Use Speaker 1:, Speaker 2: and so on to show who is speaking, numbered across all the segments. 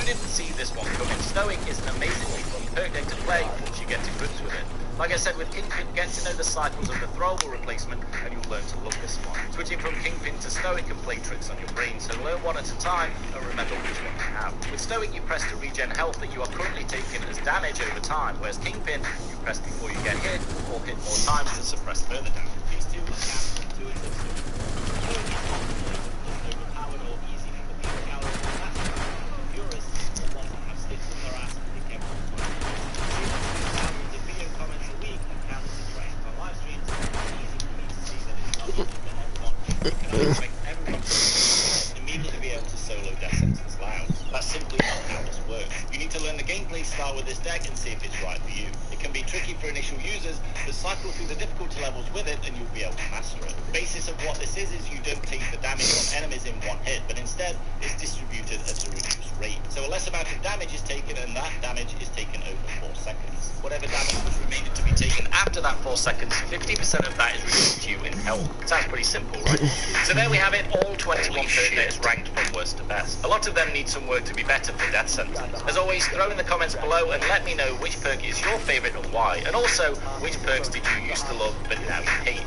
Speaker 1: didn't see this one coming, Stoic is an amazingly fun perk deck to play once you get to grips with it. Like I said, with Kingpin, get to know the cycles of the throwable replacement and you'll learn to love this one. Switching from Kingpin to Stoic can play tricks on your brain, so learn one at a time and remember which one you have. With Stoic, you press to regen health that you are currently taking as damage over time, whereas Kingpin, you press before you get hit or hit more times to suppress further damage. These two are counterintuitive. Overpowered or easy for the people calories, and that's why purists are the ones that have sticks in their ass and think everyone's fine. Thousands of video comments a week and countless interactions on live streams, it's easy for me to see that it's not easy for everyone. You can expect everyone to immediately be able to solo death sentence loud. That's simply not how this works. You need to learn the gameplay style with this deck and see if it's right for you. It can be tricky for initial users, but cycle through the difficulty levels with it and you'll be able to master it. The basis of what this is you don't take the damage on enemies in one hit, but instead it's distributed at a reduced rate. So a less amount of damage is taken and that damage is taken over 4 seconds. Whatever damage was remaining to be taken after that 4 seconds, 50% of that is reduced to you in health. Sounds pretty simple, right? So there we have it, all 21 perk decks ranked from worst to best. A lot of them need some work to be better for death sentence. As always, throw in the comments below and let me know which perk is your favourite and why, and also which perks did you used to love but now you hate.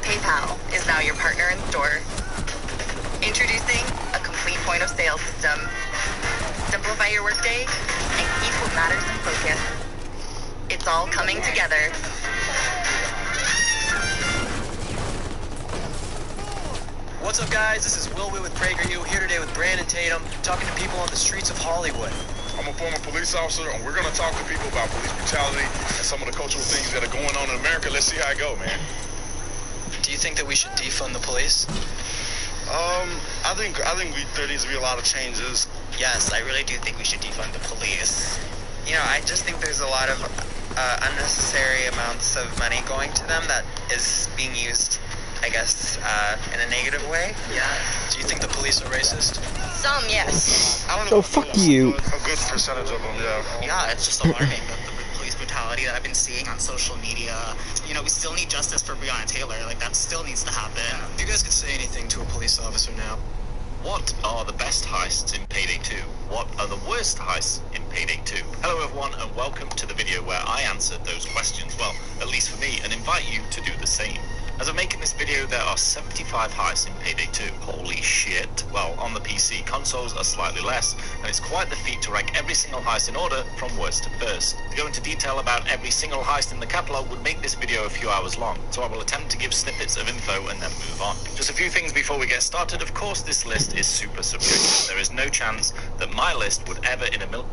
Speaker 2: PayPal is now your partner in store. Introducing a complete point of sale system. Simplify your workday and keep what matters in focus. It's all coming together.
Speaker 3: What's up, guys? This is Will with PragerU, here today with Brandon Tatum, talking to people on the streets of Hollywood.
Speaker 4: I'm a former police officer, and we're going to talk to people about police brutality and some of the cultural things that are going on in America. Let's see how it go, man.
Speaker 3: Do you think that we should defund the police?
Speaker 4: I think there needs to be a lot of changes.
Speaker 5: Yes, I really do think we should defund the police. You know, I just think there's a lot of unnecessary amounts of money going to them that is being used, I guess, in a negative way.
Speaker 3: Yeah. Do you think the police are racist?
Speaker 2: Some, yes.
Speaker 5: I don't know.
Speaker 6: So fuck you.
Speaker 4: A good percentage of them, yeah.
Speaker 5: Yeah, it's just alarming the police brutality that I've been seeing on social media. You know, we still need justice for Breonna Taylor. Like, that still needs to happen.
Speaker 3: If you guys could say anything to a police officer now.
Speaker 1: What are the best heists in Payday 2? What are the worst heists in Payday 2? Hello everyone and welcome to the video where I answered those questions, well, at least for me, and invite you to do the same. As I'm making this video, there are 75 heists in Payday 2. Holy shit. Well, on the PC, consoles are slightly less, and it's quite the feat to rank every single heist in order from worst to first. To go into detail about every single heist in the catalogue would make this video a few hours long, so I will attempt to give snippets of info and then move on. Just a few things before we get started. Of course, this list is super subjective. There is no chance that my list would ever in a million...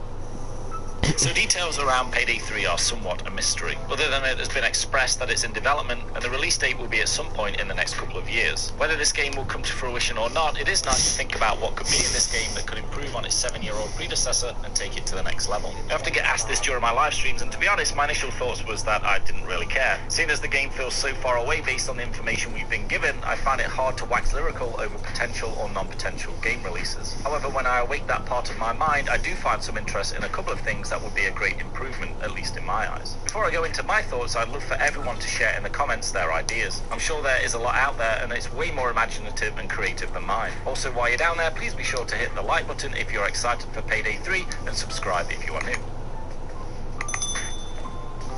Speaker 1: So details around Payday 3 are somewhat a mystery, other than it has been expressed that it's in development and the release date will be at some point in the next couple of years. Whether this game will come to fruition or not, it is nice to think about what could be in this game that could improve on its 7-year-old predecessor and take it to the next level. I often get asked this during my live streams, and to be honest, my initial thoughts was that I didn't really care. Seeing as the game feels so far away based on the information we've been given, I find it hard to wax lyrical over potential or non-potential game releases. However, when I awake that part of my mind, I do find some interest in a couple of things that would be a great improvement, at least in my eyes. Before I go into my thoughts, I'd love for everyone to share in the comments their ideas. I'm sure there is a lot out there and it's way more imaginative and creative than mine. Also, while you're down there, please be sure to hit the like button if you're excited for Payday 3 and subscribe if you are new.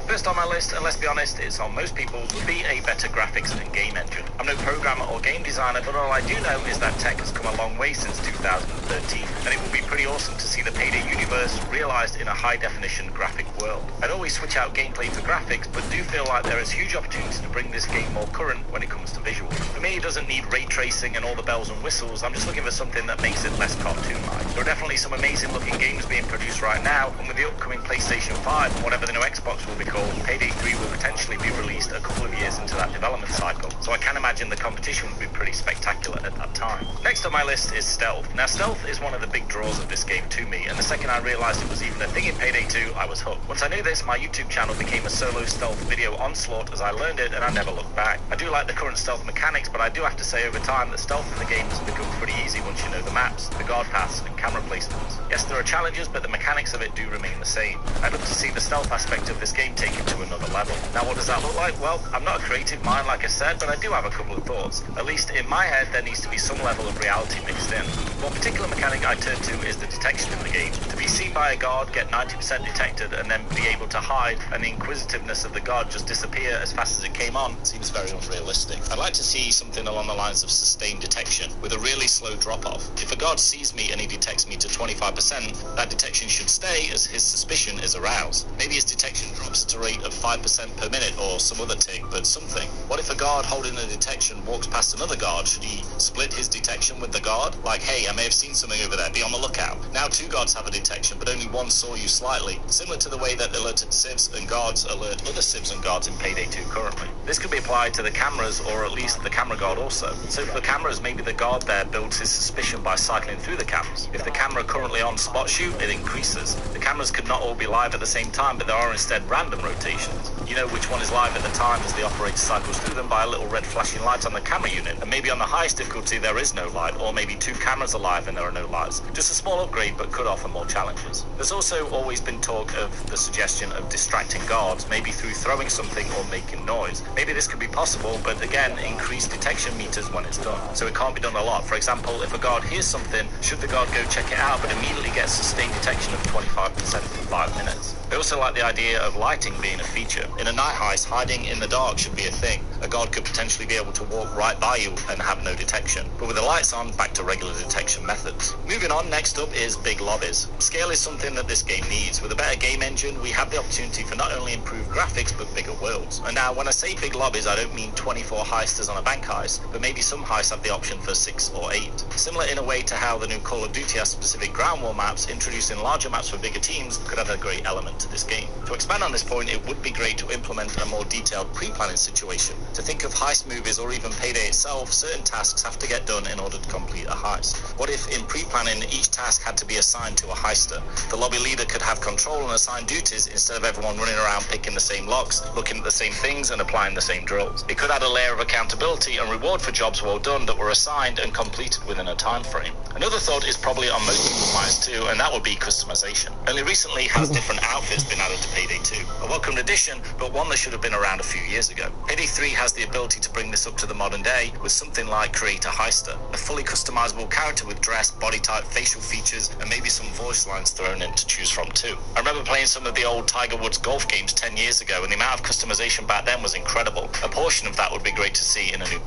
Speaker 1: First on my list, and let's be honest, it's on most people's, would be a better graphics and game engine. I'm no programmer or game designer, but all I do know is that tech has come a long way since 2013, and it would be pretty awesome to see the Payday universe realized in a high-definition graphic world. I'd always switch out gameplay for graphics, but do feel like there is huge opportunity to bring this game more current when it comes to visuals. For me, it doesn't need ray tracing and all the bells and whistles. I'm just looking for something that makes it less cartoon-like. There are definitely some amazing-looking games being produced right now, and with the upcoming PlayStation 5 and whatever the new Xbox will become, recall, Payday 3 will potentially be released a couple of years into that development cycle, so I can imagine the competition would be pretty spectacular at that time. Next on my list is stealth. Now stealth is one of the big draws of this game to me, and the second I realized it was even a thing in Payday 2, I was hooked. Once I knew this, my YouTube channel became a solo stealth video onslaught as I learned it, and I never looked back. I do like the current stealth mechanics, but I do have to say over time that stealth in the game has become pretty easy once you know the maps, the guard paths, and camera placements. Yes, there are challenges, but the mechanics of it do remain the same. I'd love to see the stealth aspect of this game taken to another level. Now what does that look like? Well, I'm not a creative mind like I said, but I do have a couple of thoughts. At least in my head there needs to be some level of reality mixed in. One particular mechanic I turn to is the detection in the game. To be seen by a guard, get 90% detected, and then be able to hide, and the inquisitiveness of the guard just disappear as fast as it came on seems very unrealistic. I'd like to see something along the lines of sustained detection, with a really slow drop-off. If a guard sees me and he detects me to 25%, that detection should stay as his suspicion is aroused. Maybe his detection drops at a rate of 5% per minute or some other tick, but something. What if a guard holding a detection walks past another guard? Should he split his detection with the guard? Like, hey, I may have seen something over there, be on the lookout. Now 2 guards have a detection, but only one saw you slightly, similar to the way that alerted civs and guards alert other civs and guards in Payday 2 currently. This could be applied to the cameras, or at least the camera guard also. So for the cameras, maybe the guard there builds his suspicion by cycling through the cameras. If the camera currently on spot shoot, it increases. The cameras could not all be live at the same time, but there are instead random rotations. You know which one is live at the time as the operator cycles through them by a little red flashing light on the camera unit. And maybe on the highest difficulty there is no light, or maybe 2 cameras are live and there are no lights. Just a small upgrade, but could offer more challenges. There's also always been talk of the suggestion of distracting guards, maybe through throwing something or making noise. Maybe this could be possible, but again, increase detection meters when it's done. So it can't be done a lot. For example, if a guard hears something, should the guard go check it out, but immediately get sustained detection of 25% for 5 minutes. I also like the idea of lighting being a feature. In a night heist, hiding in the dark should be a thing. A guard could potentially be able to walk right by you and have no detection. But with the lights on, back to regular detection methods. Moving on, next up is big lobbies. Scale is something that this game needs. With a better game engine, we have the opportunity for not only improved graphics, but bigger worlds. And now, when I say big lobbies, I don't mean 24 heisters on a bank heist, but maybe some heists have the option for 6 or 8. Similar in a way to how the new Call of Duty has specific ground war maps, introducing larger maps for bigger teams could add a great element to this game. To expand on this point, it would be great to implement a more detailed pre-planning situation. To think of heist movies or even Payday itself, certain tasks have to get done in order to complete a heist. What if in pre-planning each task had to be assigned to a heister? The lobby leader could have control and assign duties instead of everyone running around picking the same locks, looking at the same things and applying the same drills. It could add a layer of accountability and reward for jobs well done that were assigned and completed within a time frame. Another thought is probably on most people's minds too, and that would be customization. Only recently has different outfits been added to Payday 2. A welcome addition, but one that should have been around a few years ago. Payday 3 has the ability to bring this up to the modern day with something like Create a Heister, a fully customizable character with dress, body type, facial features, and maybe some voice lines thrown in to choose from too. I remember playing some of the old Tiger Woods golf games 10 years ago, and the amount of customization back then was incredible. A portion of that would be great to see in a new...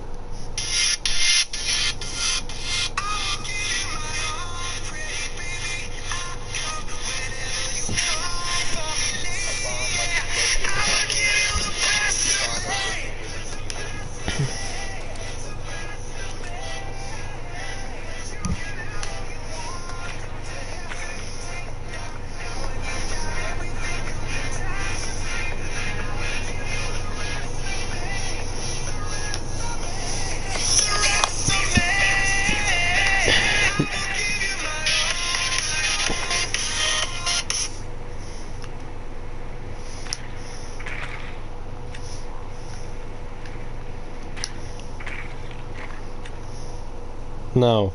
Speaker 6: No.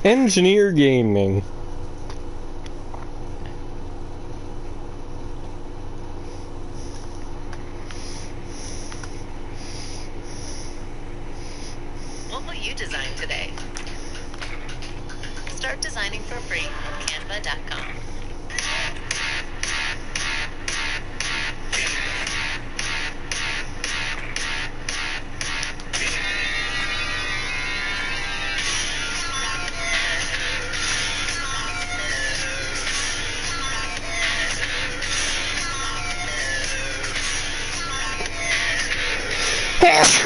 Speaker 6: Engineer Gaming.
Speaker 7: What will you design today? Start designing for free on canva.com.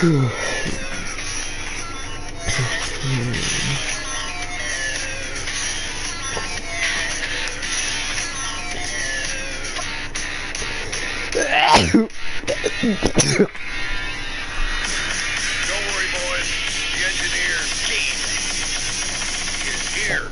Speaker 4: Don't worry, boys. The engineer's team is here.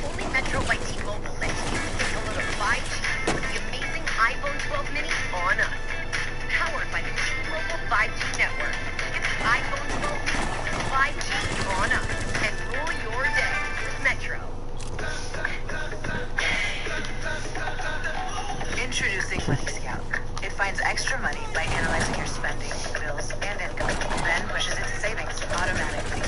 Speaker 2: Only Metro by T-Mobile lets you take a load of 5G with the amazing iPhone 12 mini on us. Powered by the T-Mobile 5G network. Get the iPhone 12 mini with 5G on us and rule your day with Metro.
Speaker 8: Introducing Money Scout. It finds extra money by analyzing your spending, bills, and income, then pushes it to savings automatically.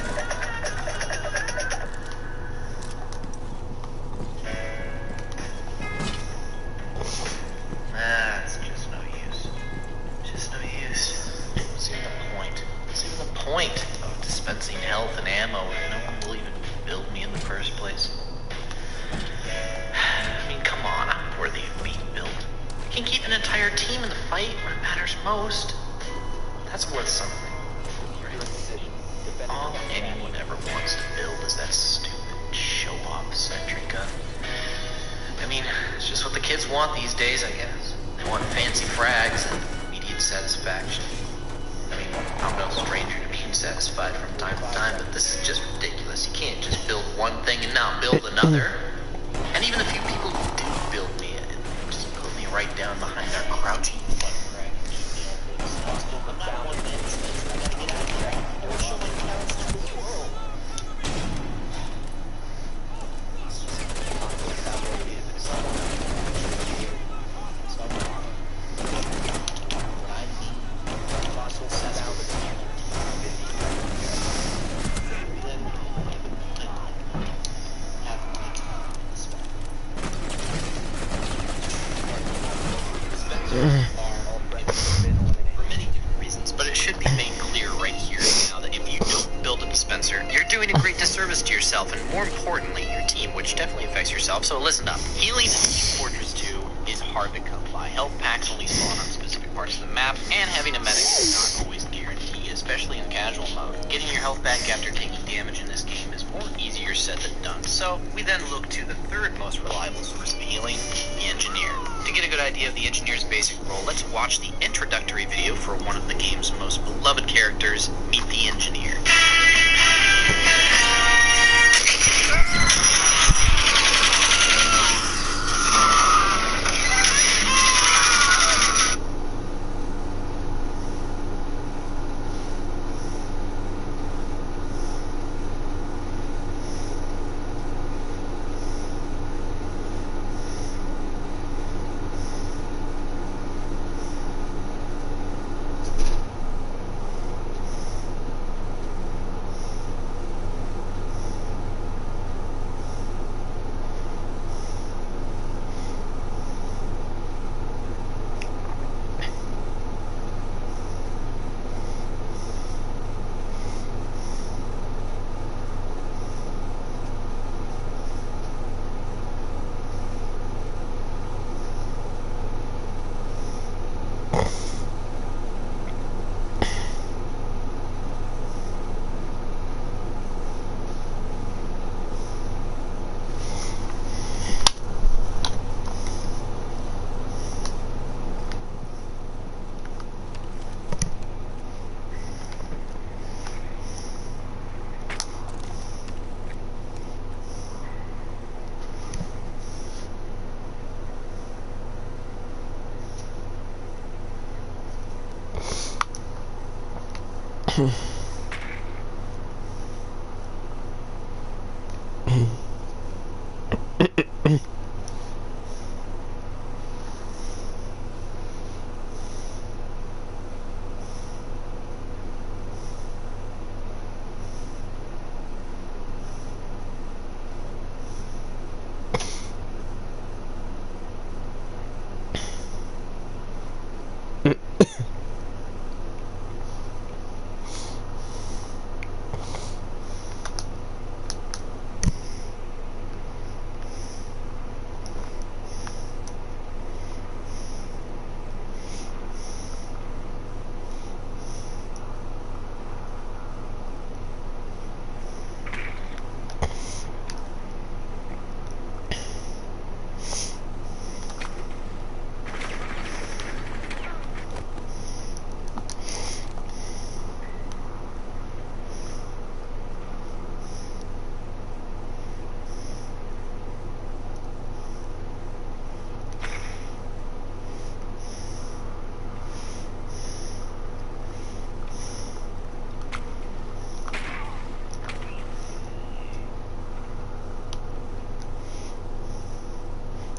Speaker 3: It's just no use. Just no use. What's even the point? What's even the point of dispensing health and ammo if no one will even build me in the first place? I mean, come on, I'm worthy of being built. I can keep an entire team in the fight when it matters most. That's worth something. All anyone ever wants to build is that stupid show-off sentry gun. I mean, it's just what the kids want these days, I guess. They want fancy frags and immediate satisfaction. I mean, I'm no stranger to being satisfied from time to time, but this is just ridiculous. You can't just build one thing and not build another. And even a few people who do build me, just put me right down behind our crouching front rack. doing a great disservice to yourself, and more importantly, your team, which definitely affects yourself, so listen up. Healing in Team Fortress 2 is hard to come by. Health packs only spawn on specific parts of the map, and having a medic is not always guaranteed, especially in casual mode. Getting your health back after taking damage in this game is more easier said than done, so we then look to the third most reliable source of healing, the Engineer. To get a good idea of the Engineer's basic role, let's watch the introductory video for one of the game's most beloved characters, Meet the Engineer.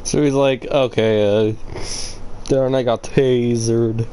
Speaker 6: So he's like, okay, darn, I got tasered.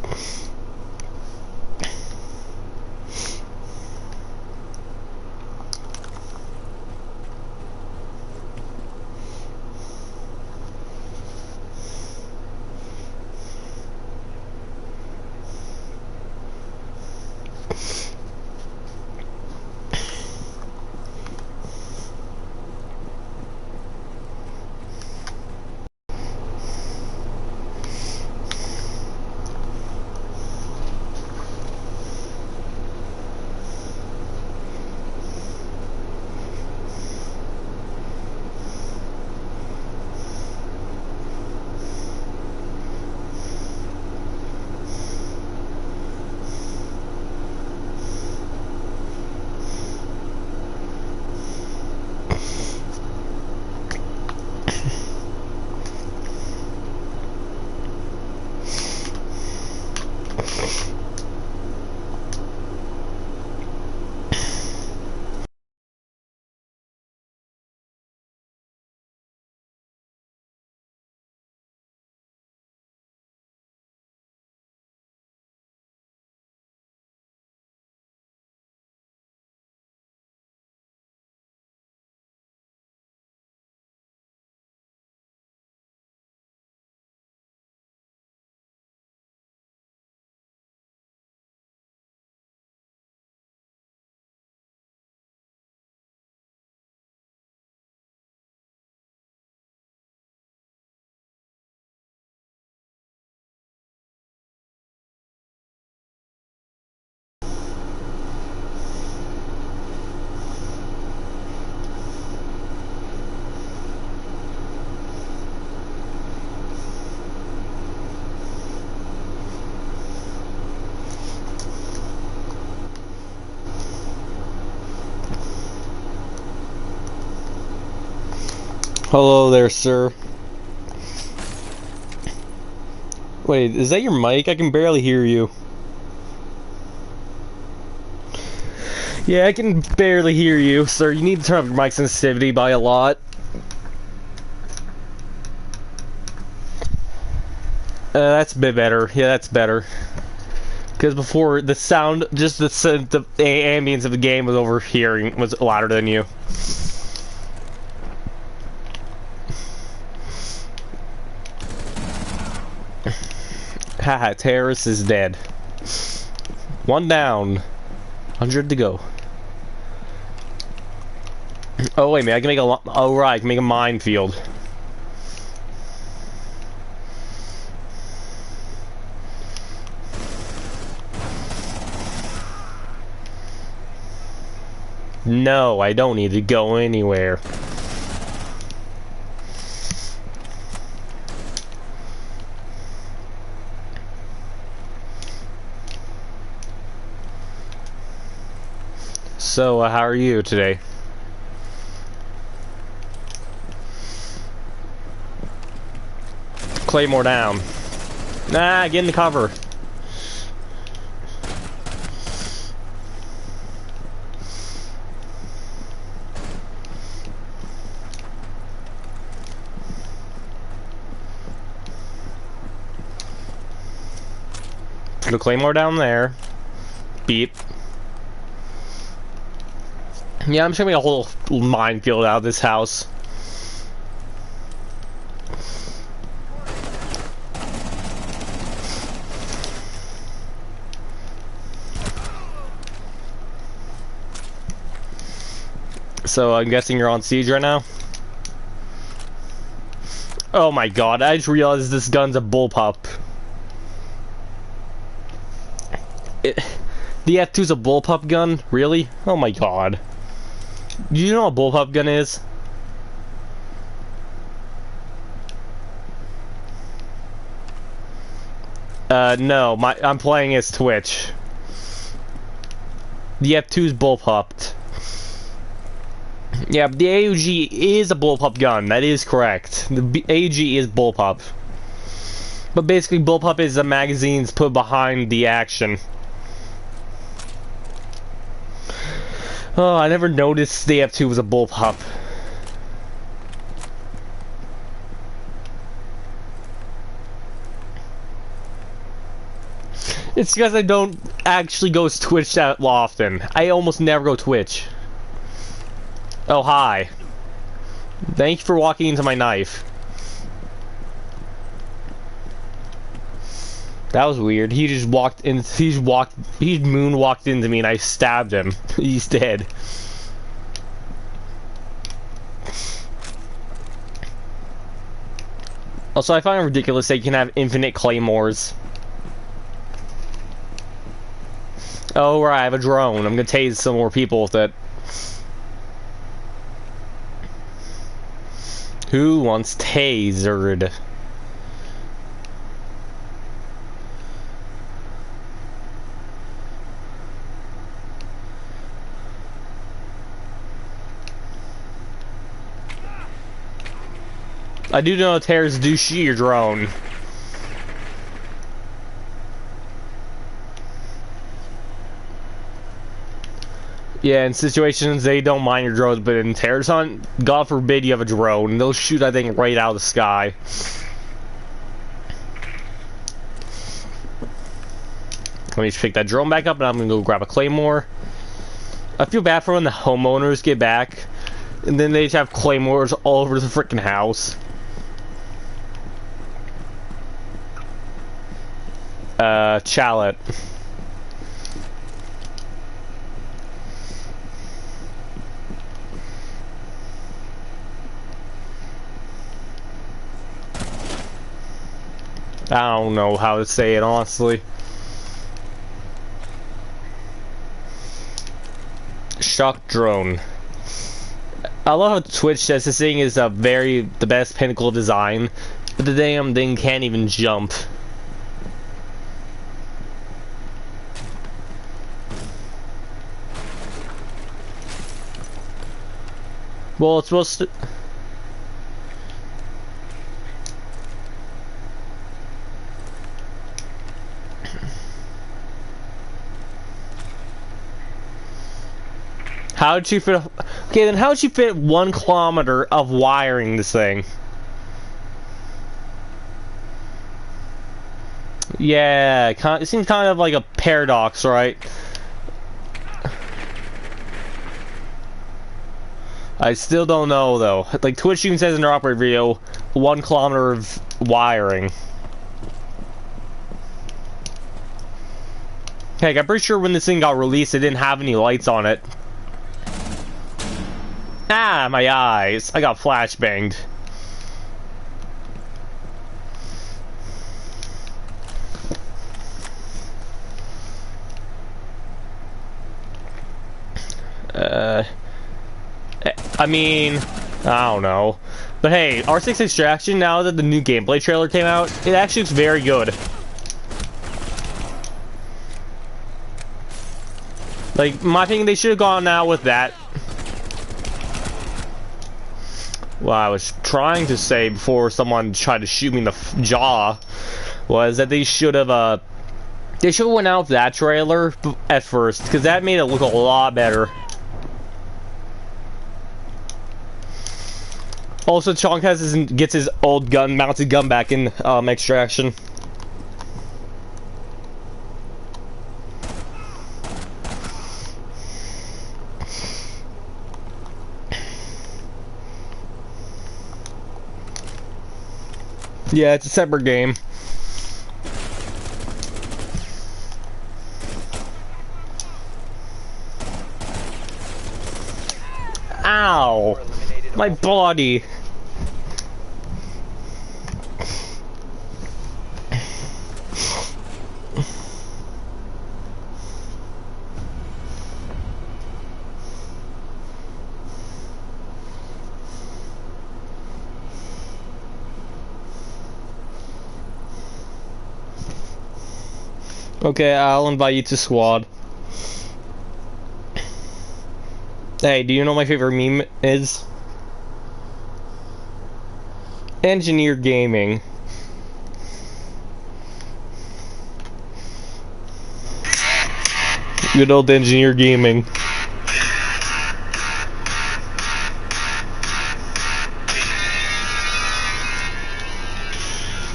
Speaker 6: Hello there, sir. Wait, is that your mic? I can barely hear you. Yeah, I can barely hear you, sir. You need to turn up your mic sensitivity by a lot. That's a bit better. Yeah, that's better. Because before, the sound, just the ambience of the game was overhearing, was louder than you. Haha, terrorist is dead. One down. 100 to go. Oh wait a minute, I can make a, oh right, I can make a minefield. No, I don't need to go anywhere. So, how are you today? Claymore down. Nah, get in the cover. Put a Claymore down there. Beep. Yeah, I'm just gonna make a whole minefield out of this house. So I'm guessing you're on siege right now? Oh my god, I just realized this gun's a bullpup. The F2's a bullpup gun? Really? Oh my god. Do you know what a bullpup gun is? No, I'm playing as Twitch. The F2's bullpupped. Yeah, the AUG is a bullpup gun, that is correct. The AUG is bullpup. But basically, bullpup is the magazines put behind the action. Oh, I never noticed the F2 was a bullpup. It's because I don't actually go to Twitch that often. I almost never go Twitch. Oh, hi. Thank you for walking into my knife. That was weird. He just walked in. He moonwalked into me and I stabbed him. He's dead. Also, I find it ridiculous that you can have infinite claymores. Oh, right, I have a drone. I'm gonna tase some more people with it. Who wants tasered? I do know terrorists do shoot your drone. Yeah, in situations they don't mind your drones, but in terrorist hunt, God forbid you have a drone. They'll shoot that thing right out of the sky. Let me just pick that drone back up and I'm gonna go grab a claymore. I feel bad for when the homeowners get back and then they just have claymores all over the freaking house. Chalet. I don't know how to say it, honestly. Shock drone. I love how Twitch says this thing is the best pinnacle design, but the damn thing can't even jump. Well, it's supposed to... How did she fit? Okay, then how did she fit 1 kilometer of wiring this thing? Yeah, it seems kind of like a paradox, right? I still don't know though. Like Twitch even says in their operator video, 1 kilometer of wiring. Heck, I'm pretty sure when this thing got released, it didn't have any lights on it. Ah, my eyes. I got flashbanged. I mean, I don't know. But hey, R6 Extraction, now that the new gameplay trailer came out, it actually looks very good. Like, in my opinion, they should have gone out with that. What I was trying to say before someone tried to shoot me in the jaw was that they should have went out with that trailer at first, because that made it look a lot better. Also, Chonk gets his old mounted gun back in Extraction. Yeah, it's a separate game. Ow! My body! Okay, I'll invite you to squad. Hey, do you know what my favorite meme is? Engineer Gaming. Good old Engineer Gaming.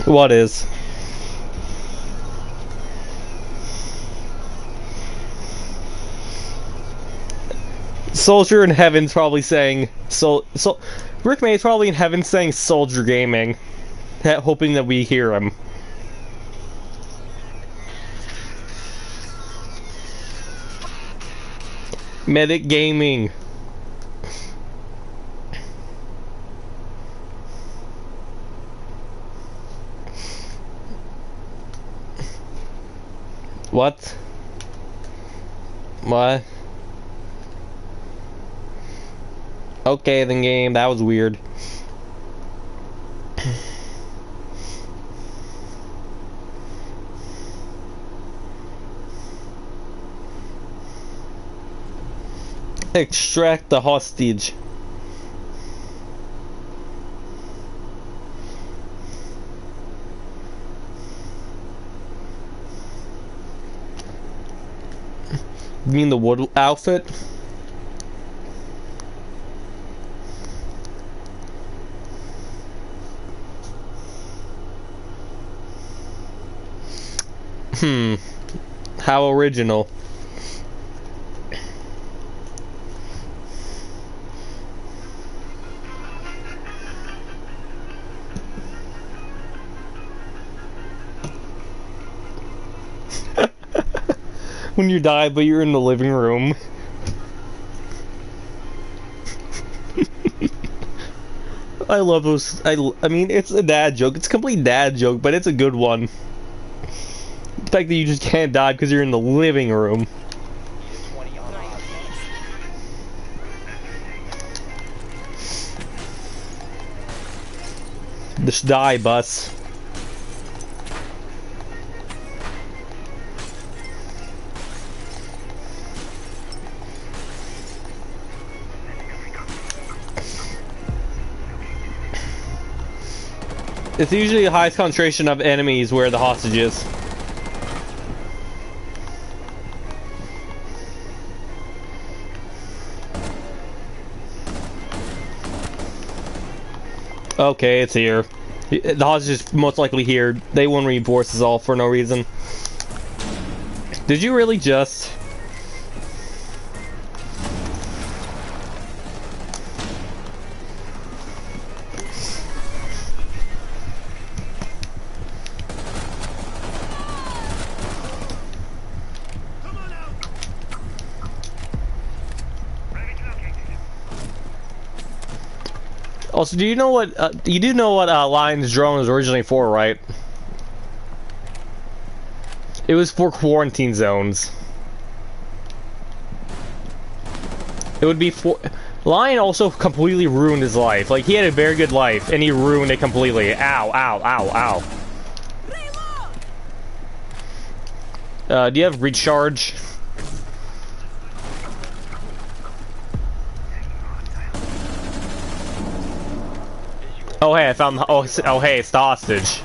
Speaker 6: What is? Soldier in Heaven's probably saying Rick May is probably in heaven saying Soldier Gaming, hoping that we hear him. Medic Gaming. What? What? Okay, then game, that was weird. Extract the hostage. You mean the wood outfit? How original. When you die, but you're in the living room. I love those. I mean, it's a dad joke. It's a complete dad joke, but it's a good one. The fact that you just can't die because you're in the living room. Just die, bus. It's usually the highest concentration of enemies where the hostage is. Okay, it's here. The hostage is most likely here. They won't reinforce us all for no reason. Did you really just... Also, do you know what, you do know what, Lion's drone was originally for, right? It was for quarantine zones. It would be for... Lion also completely ruined his life. Like, he had a very good life, and he ruined it completely. Ow, ow, ow, ow. Do you have recharge? Oh hey, I found. Oh hey, it's the hostage.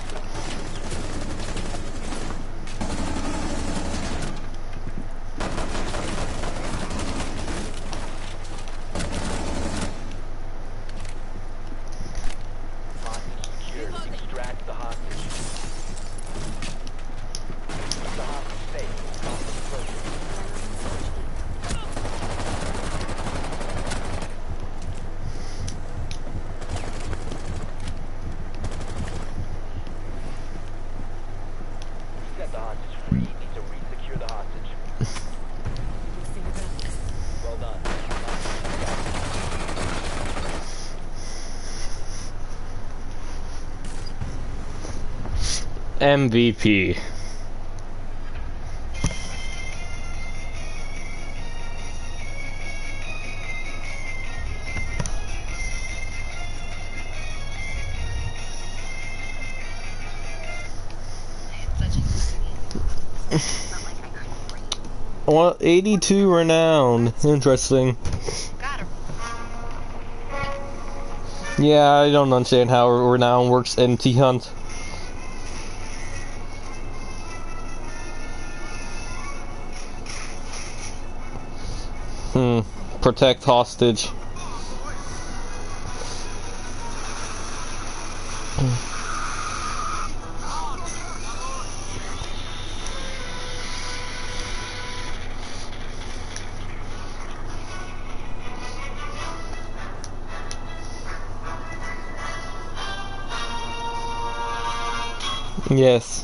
Speaker 6: MVP. Well, 82 renown. Interesting. Yeah, I don't understand how renown works in T-Hunt. Protect hostage. Yes.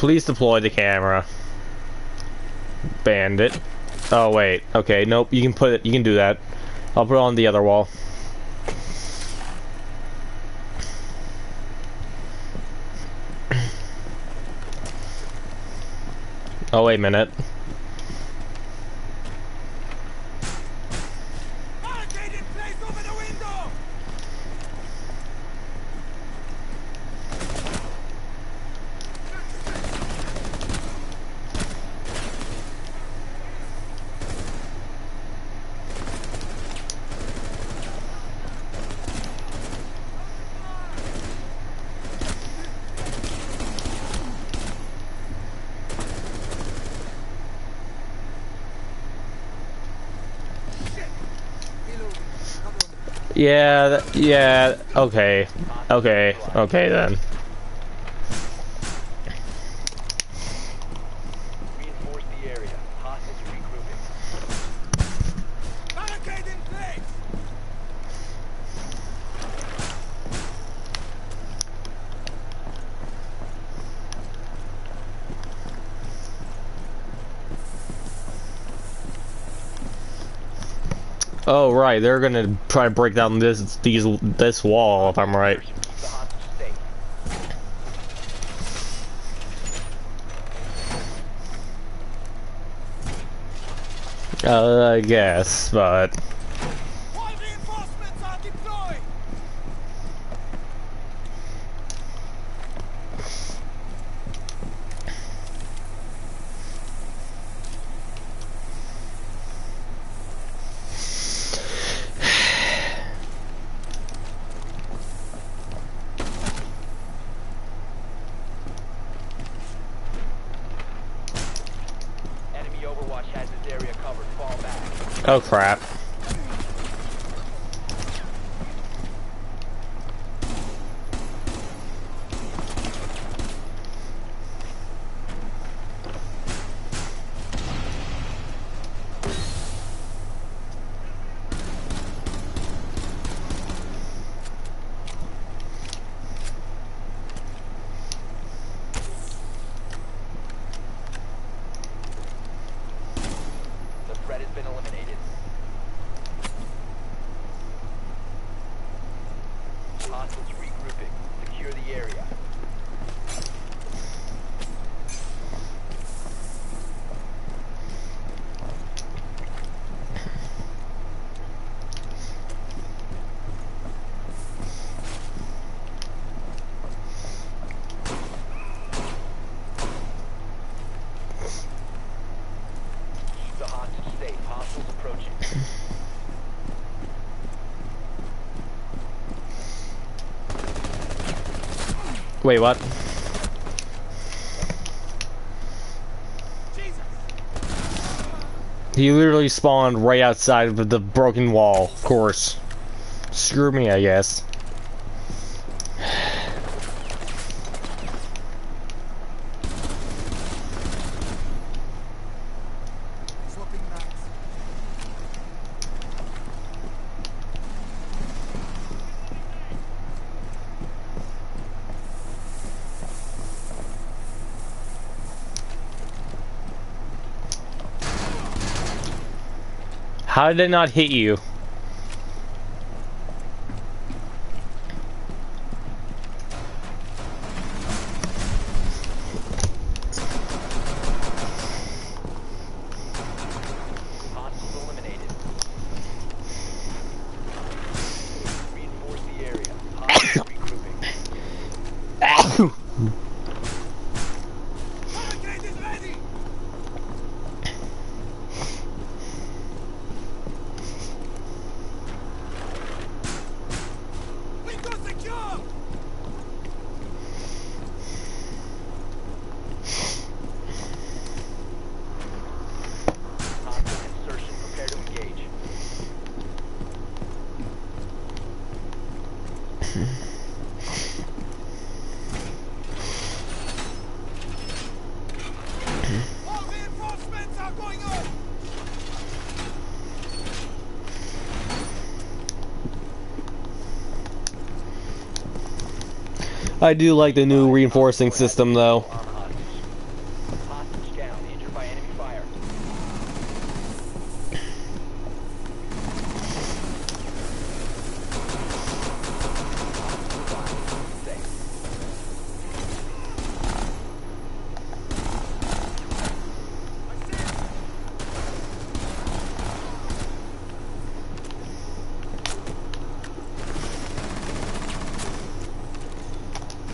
Speaker 6: Please deploy the camera. Bandit. Oh wait. Okay, nope, you can put it, you can do that. I'll put it on the other wall. Oh wait a minute. Yeah, yeah, okay. Okay, okay then.
Speaker 9: Reinforce the area. Hostiles regrouping. Barricade in place!
Speaker 6: Oh right, they're gonna try to break down this wall if I'm right.
Speaker 9: Keep the hostage safe.
Speaker 6: I guess, but
Speaker 9: All reinforcements are deployed! Enemy Overwatch has this area covered. Fall back.
Speaker 6: oh crap.
Speaker 9: The threat has been eliminated. Hostiles regrouping. Secure the area. Keep the hostage safe. Hostiles approaching.
Speaker 6: Wait, what? He literally spawned right outside of the broken wall, of course. Screw me, I guess. How did it not hit you?
Speaker 9: Hostiles eliminated. Reinforce the area. Hostiles regrouping. Barricade is ready! Window secure! Hostile insertion. Prepare to engage. All reinforcements are going up!
Speaker 6: I do like the new reinforcing system though.
Speaker 9: Armor hostage. Hostage down. Injured by enemy fire. Safe.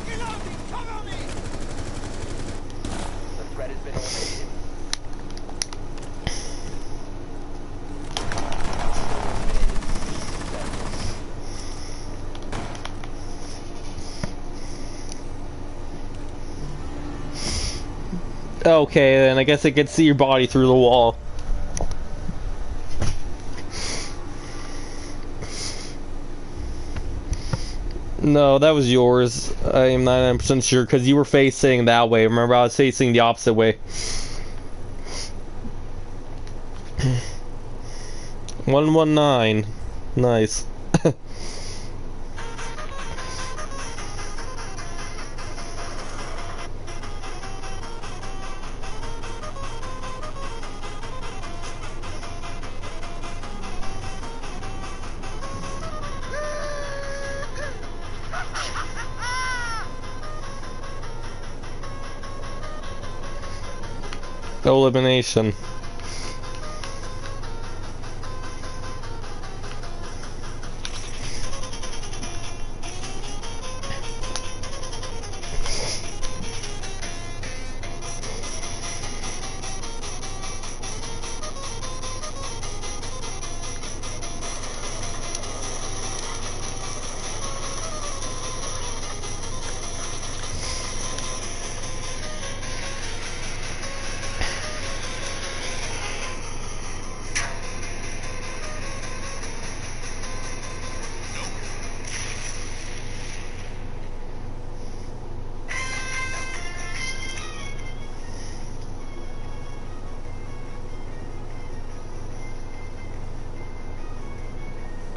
Speaker 9: Reloading! Cover me! The threat has been eliminated.
Speaker 6: Okay, then I guess I could see your body through the wall. No, that was yours. I am 99% sure because you were facing that way. Remember, I was facing the opposite way. 119. Nice. Elimination.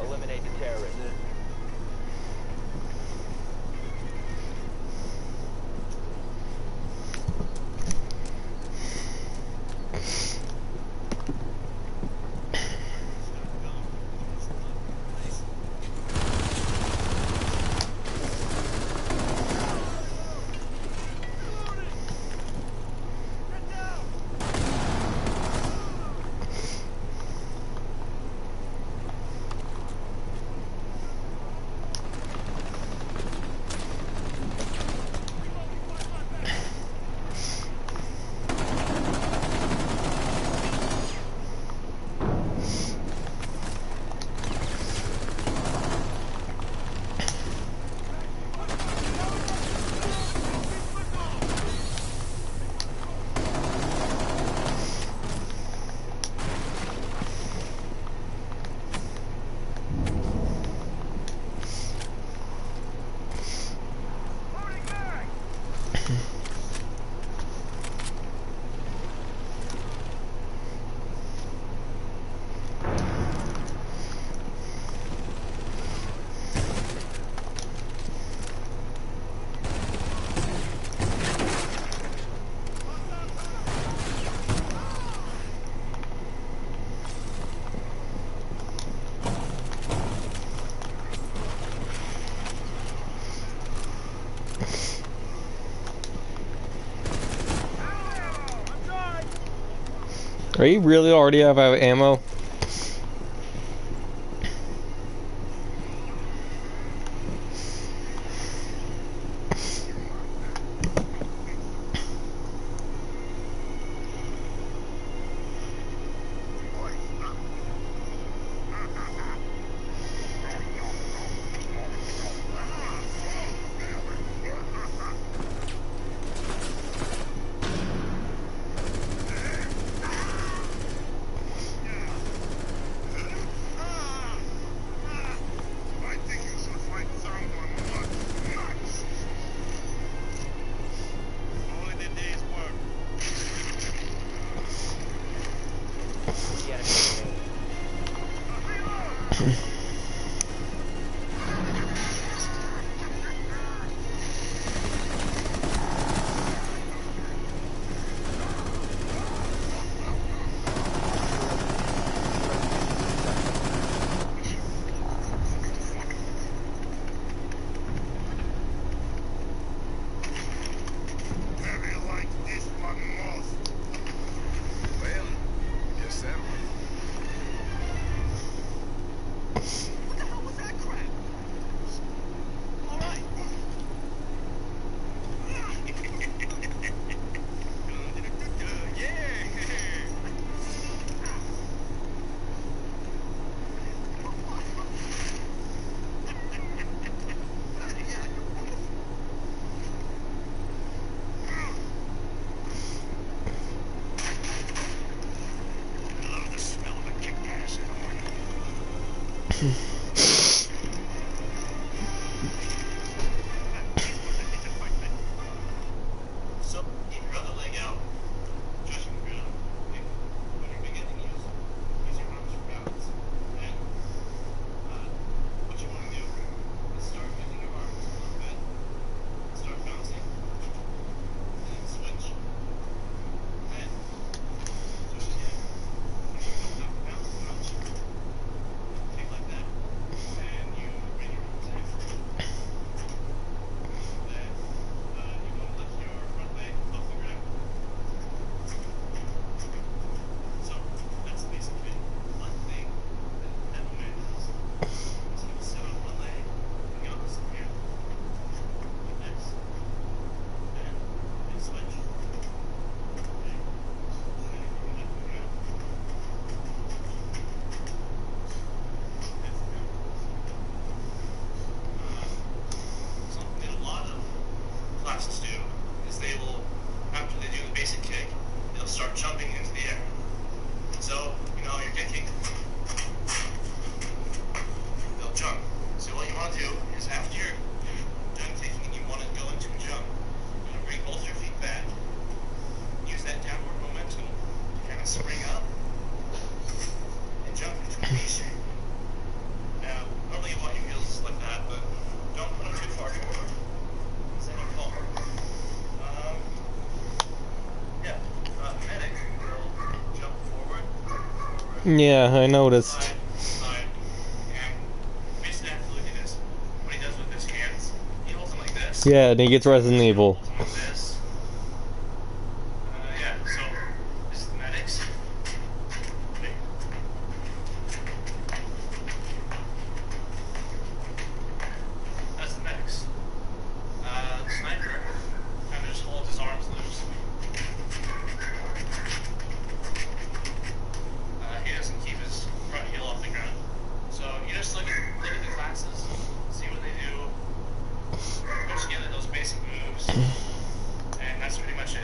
Speaker 9: Eliminate the terrorists.
Speaker 6: Are you really already out of ammo?
Speaker 1: taking. They'll jump. So what you want to do is after you're done taking and you want to go into a jump, you're going to bring both your feet back, use that downward momentum to kind of spring up, and jump into a V shape. Now, normally you want your heels like that, but don't put them too far forward, because then you fall. Medic will jump forward,
Speaker 6: Yeah, I noticed.
Speaker 1: side, and basically after looking at this, what he does with his hands, he holds them like this.
Speaker 6: Yeah, and he gets Resident Evil.
Speaker 1: Like this. Yeah, so this is the medics. Wait. That's the medics. The sniper kind of just holds his arms loose. He doesn't keep his front heel off the ground. So you just look at the classes, see what they do, put together those basic moves, and that's pretty much it.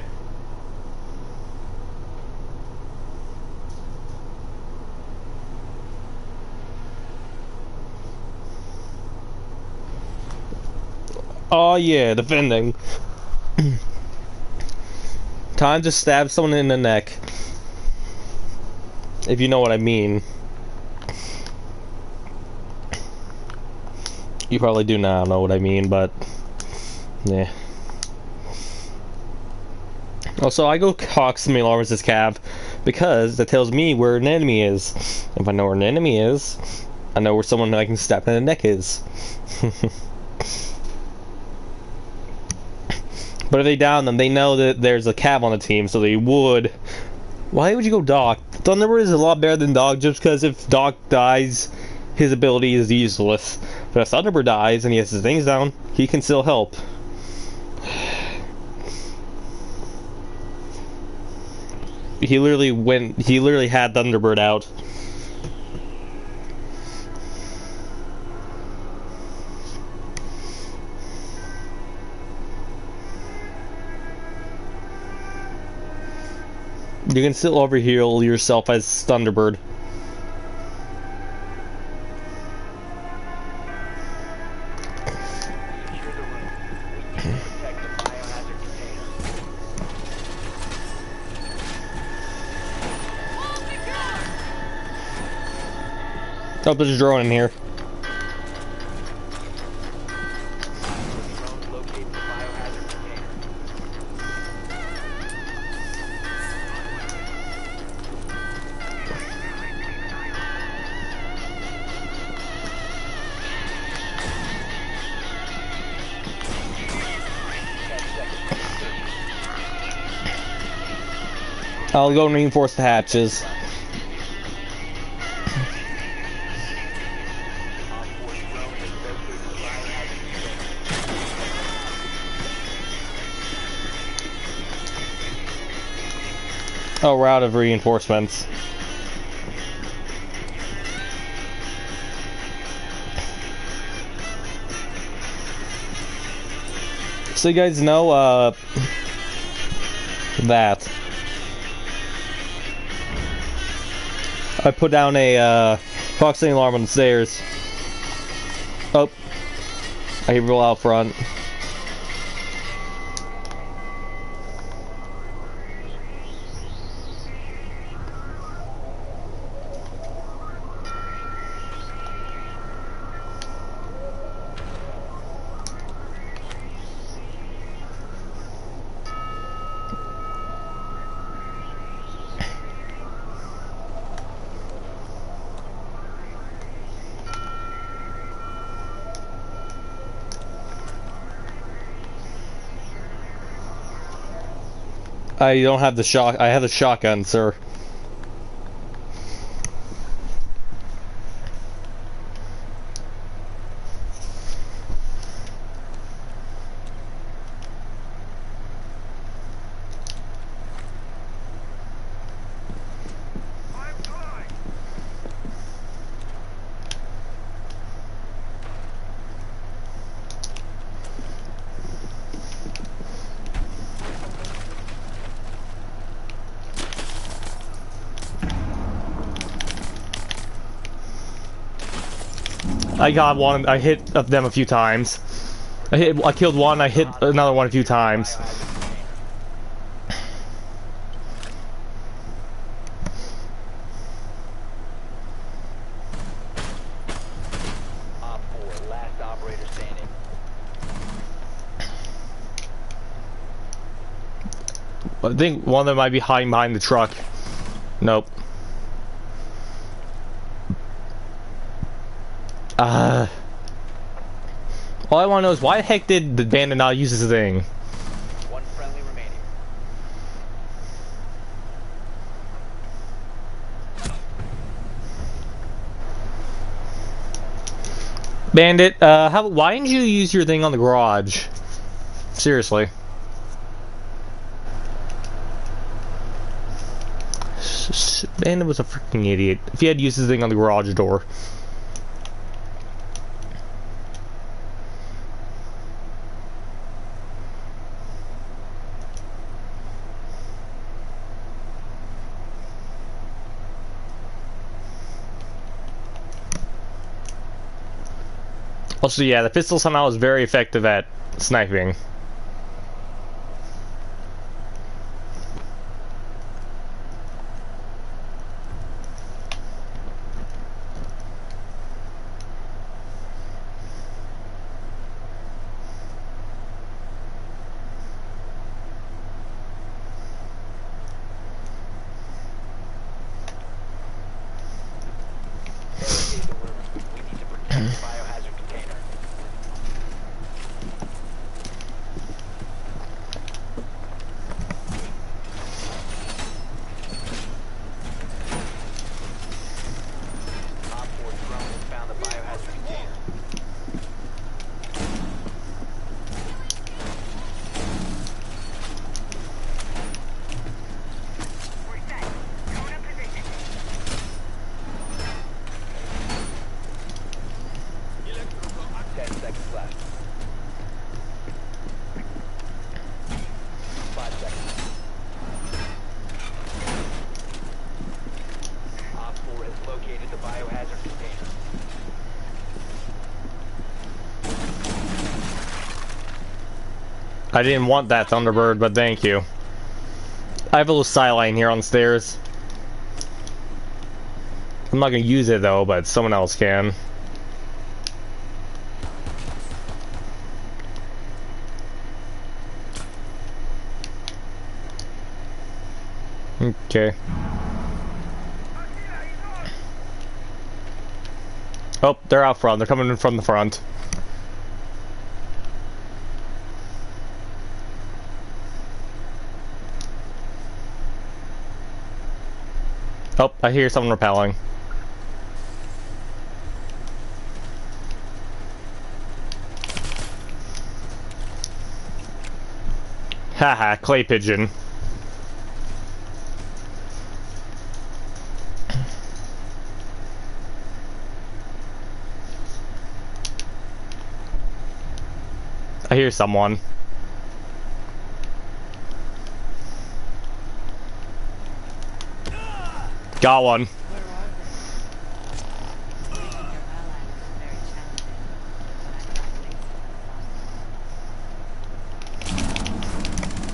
Speaker 6: Oh yeah, defending. Time to stab someone in the neck. If you know what I mean. You probably do now know what I mean, but yeah. Also, I go proximate alarms as Cav because it tells me where an enemy is. If I know where an enemy is, I know where someone I can stab in the neck is. But if they down them, they know that there's a Cav on the team, so they would. Why would you go Doc? Thunderbird is a lot better than Doc just because if Doc dies, his ability is useless. But if Thunderbird dies and he has his things down, he can still help. He literally had Thunderbird out. You can still overheal yourself as Thunderbird.
Speaker 9: Secure the room. We need to protect the biohazard container.
Speaker 6: Oh, there's a drone in here.
Speaker 9: Drones locate the biohazard container.
Speaker 6: I'll go and reinforce the hatches. Oh, we're out of reinforcements. So you guys know, that. I put down a, proximity alarm on the stairs. Oh. I hear people out front. I don't have the shot. I have the shotgun, sir. I got one. I hit them a few times. I killed one. I hit another one a few times.
Speaker 9: Op 4, last operator standing.
Speaker 6: I think one of them might be hiding behind the truck. Nope. All I want to know is why the heck did the bandit not use this thing?
Speaker 9: One friendly remaining.
Speaker 6: Bandit, why didn't you use your thing on the garage? Seriously. Bandit was a freaking idiot. If he had used his thing on the garage door. Also, yeah, the pistol somehow is very effective at sniping.
Speaker 9: Barricade the room. We need to protect the biohazard container. Op 4 drone has found the biohazard container.
Speaker 8: Drone in position.
Speaker 9: 10 seconds left. 5 seconds. Op 4 has located the biohazard container.
Speaker 6: I didn't want that Thunderbird, but thank you. I have a little sideline here on the stairs. I'm not gonna use it though, but someone else can. Okay. Oh, they're out front. They're coming in from the front. Oh, I hear someone rappelling. Haha, clay pigeon. I hear someone. Got one.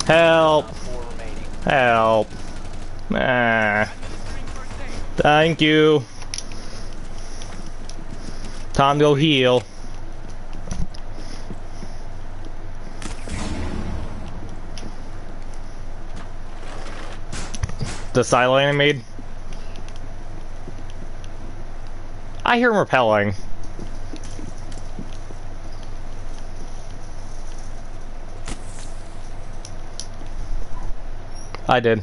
Speaker 6: Help! Help! Ah. Thank you. Time to go heal. The silo I made. I hear him repelling. I did.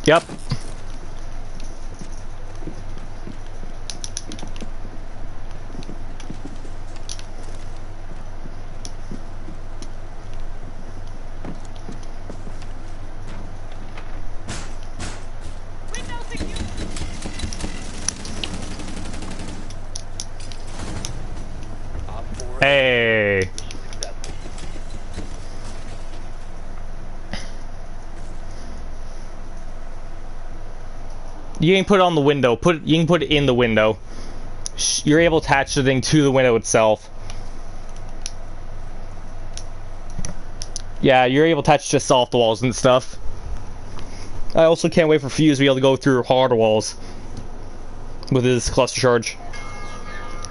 Speaker 6: Yep. Hey. You can put it on the window. You can put it in the window. You're able to attach the thing to the window itself. Yeah, you're able to attach to soft walls and stuff. I also can't wait for Fuse to be able to go through hard walls with his cluster charge.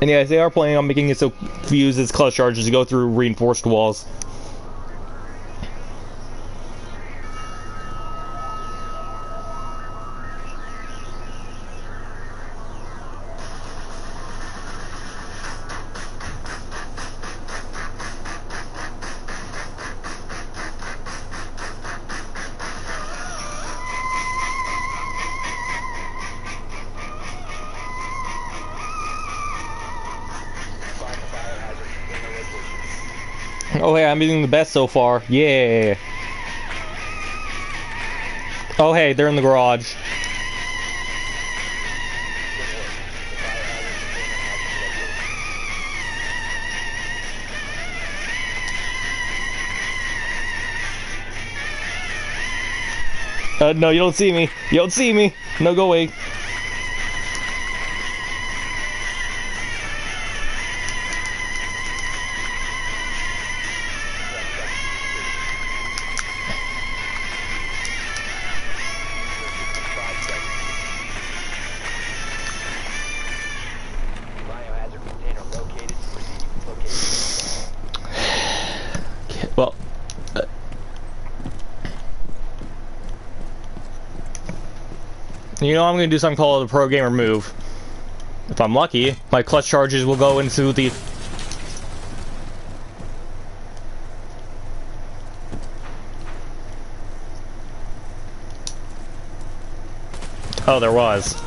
Speaker 6: And yeah, they are planning on making it so Fuse's cluster charges to go through reinforced walls. Oh hey, I'm being the best so far. Yeah. Oh hey, they're in the garage. No, you don't see me. You don't see me. No, go away. Well, you know, I'm gonna do something called a pro gamer move. If I'm lucky, my clutch charges will go into the... Oh, there was.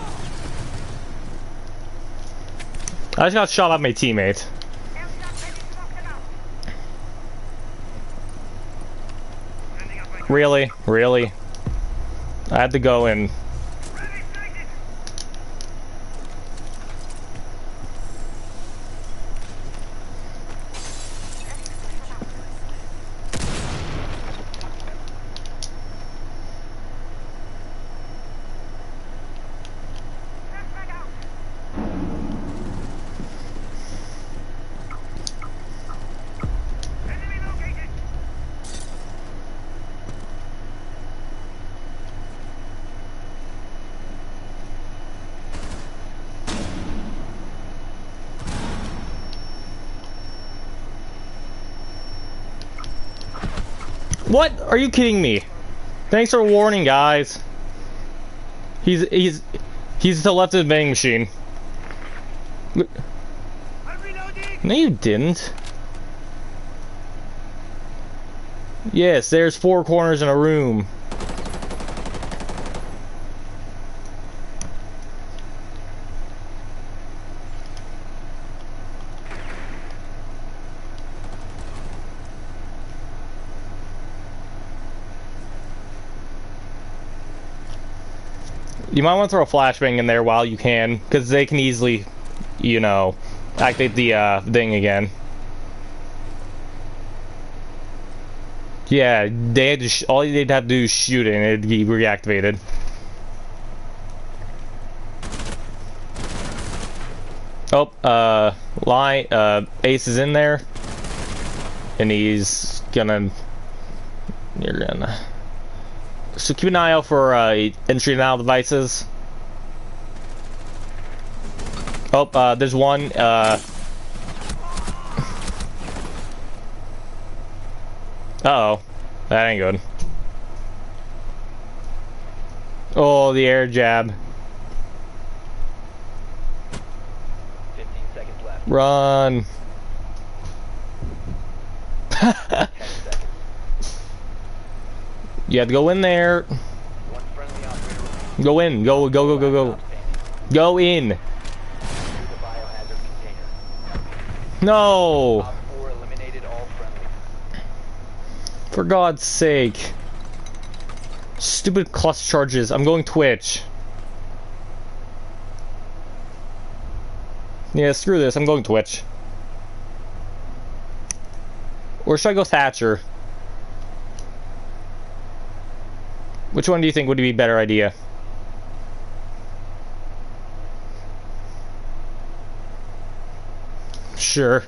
Speaker 6: I just got shot by my teammate. Really? Really? I had to go in. What? Are you kidding me? Thanks for warning, guys. He's to the left of the vending machine. No, you didn't. Yes, there's 4 corners in a room. You might want to throw a flashbang in there while you can, because they can easily, you know, activate the thing again. Yeah, they had to all they'd have to do is shoot it and it'd be reactivated. Oh, Ace is in there, and he's gonna. You're gonna. So keep an eye out for entry and out devices. Oh, there's one. Uh-oh. That ain't good. Oh, the air jab.
Speaker 9: 15 seconds left.
Speaker 6: Run.
Speaker 9: 10 seconds.
Speaker 6: You have to go in there.
Speaker 9: One friendly operator remains.
Speaker 6: Go in. Go in. Go in.
Speaker 9: The biohazard container.
Speaker 6: No.
Speaker 9: Op 4 eliminated all friendly.
Speaker 6: For God's sake. Stupid clutch charges. I'm going Twitch. Yeah, screw this. I'm going Twitch. Or should I go Thatcher? Which one do you think would be a better idea? Sure.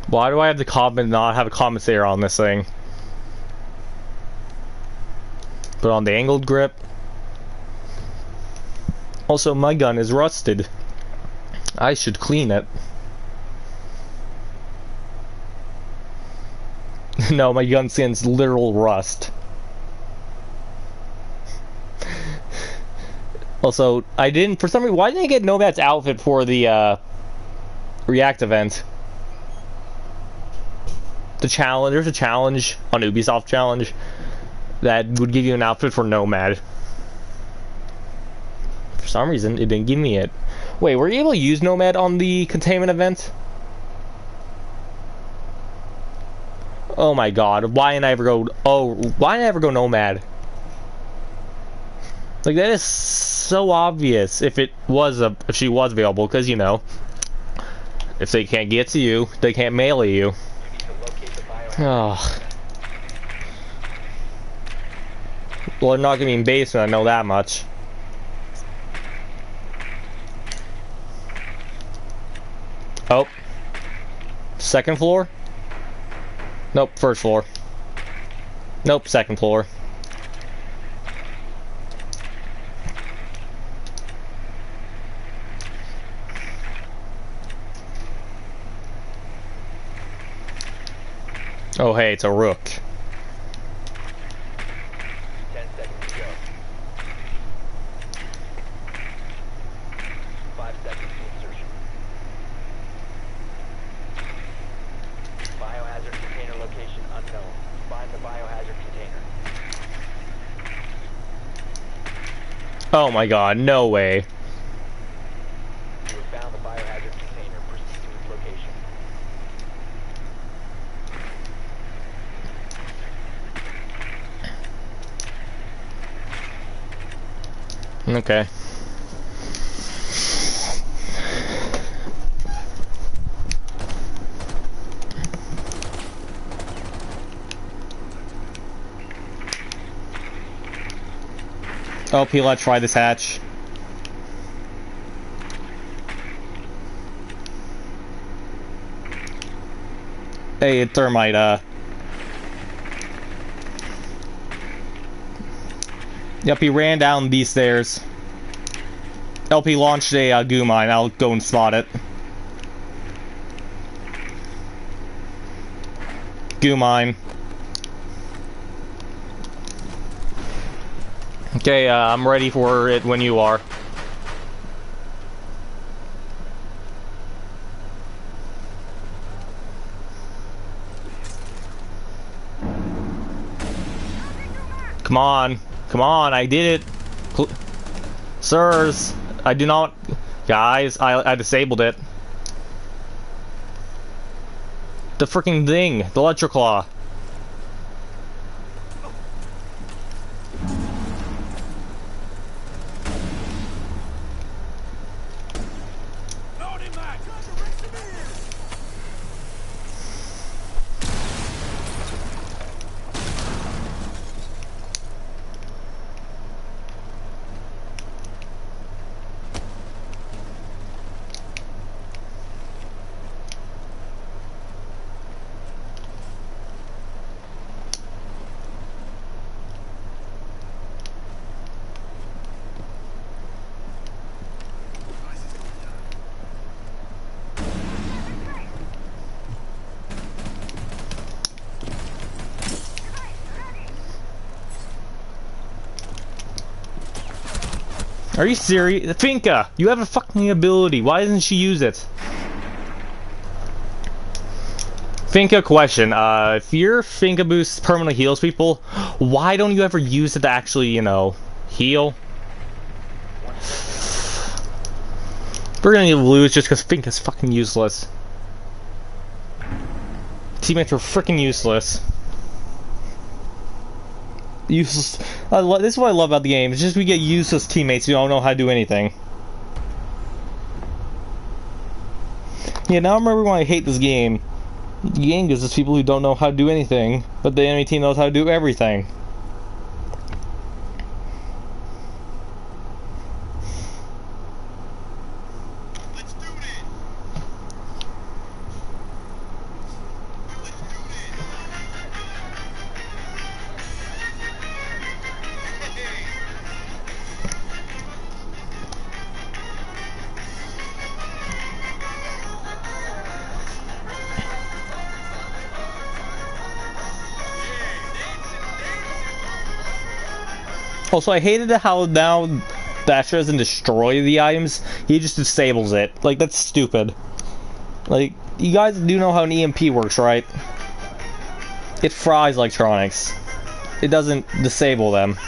Speaker 6: Why do I have the comment not have a commentator on this thing? Put on the angled grip. Also, my gun is rusted. I should clean it. No, my gun skin's literal rust. Also, I didn't, for some reason, why didn't I get Nomad's outfit for the, React event? The challenge, there's a challenge on Ubisoft Challenge that would give you an outfit for Nomad. For some reason, it didn't give me it. Wait, were you able to use Nomad on the containment event? Oh my god, why didn't I ever go, why didn't I ever go Nomad? Like, that is so obvious if it was if she was available, because, you know, if they can't get to you, they can't mail you. Oh. Well, they're not gonna be in basement, I know that much. Oh. Second floor? Nope, first floor. Nope, second floor. Oh hey, it's a rook.
Speaker 9: 10 seconds to go. 5 seconds to insertion. Biohazard container location unknown. Find the biohazard container.
Speaker 6: Oh my god, no way.
Speaker 9: You have found the biohazard container. Proceed to its location.
Speaker 6: Okay. LP, let's try this hatch. Hey, thermite, Yep, he ran down these stairs. LP launched a goo mine. I'll go and spot it. Goo mine. Okay, I'm ready for it when you are. Come on. Come on, I did it. Sirs, I do not... Guys, I disabled it. The freaking thing, the Electroclaw. Are you serious? Finka, you have a fucking ability. Why doesn't she use it? Finka, question. If your Finka boost permanently heals people, why don't you ever use it to actually, you know, heal? We're gonna lose just because Finka's fucking useless. Teammates are freaking useless. Useless. This is what I love about the game. It's just we get useless teammates who don't know how to do anything. Yeah, now I remember when I hate this game. The game gives us people who don't know how to do anything, but the enemy team knows how to do everything. Also, I hated how now Basher doesn't destroy the items, he just disables it. Like, that's stupid. Like, you guys do know how an EMP works, right? It fries electronics. It doesn't disable them.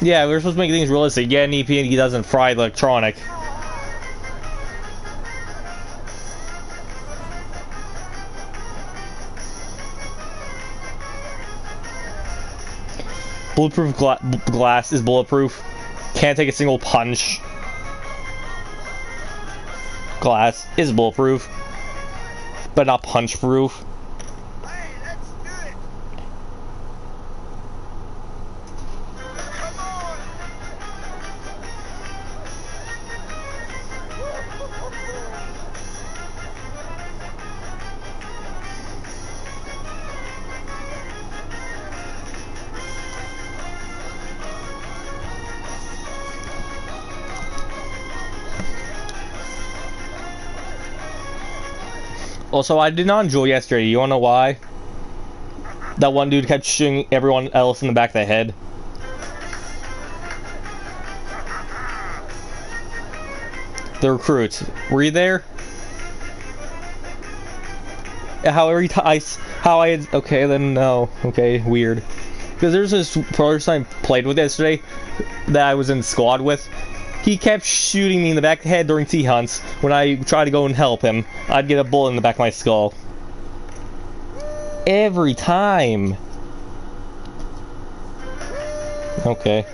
Speaker 6: Yeah, we're supposed to make things realistic. Yeah, an EMP doesn't fry electronic. Bulletproof glass is bulletproof. Can't take a single punch. Glass is bulletproof, but not punch proof. Also, I did not enjoy yesterday. You wanna know why? That one dude kept shooting everyone else in the back of the head. The recruits. Were you there? Okay, then no. Okay, weird. Because there's this person I played with yesterday that I was in squad with. He kept shooting me in the back of the head during T-hunts. When I tried to go and help him, I'd get a bullet in the back of my skull. Every time. Okay.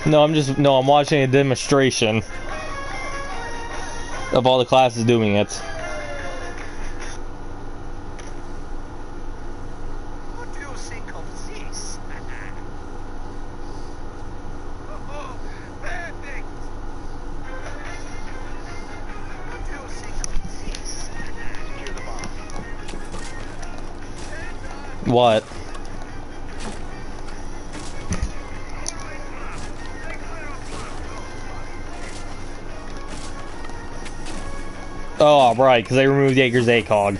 Speaker 6: No, I'm watching a demonstration of all the classes doing it.
Speaker 10: What do you think of this? Oh, perfect. What do you think of this? Secure the bomb.
Speaker 6: What? Oh, right, because they removed Jaeger's ACOG.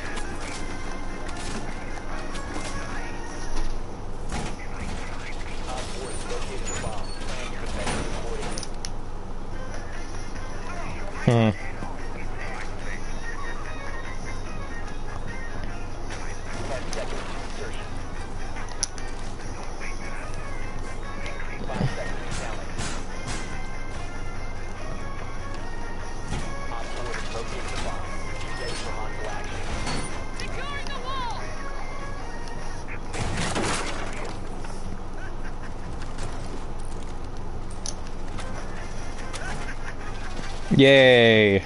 Speaker 6: Yay!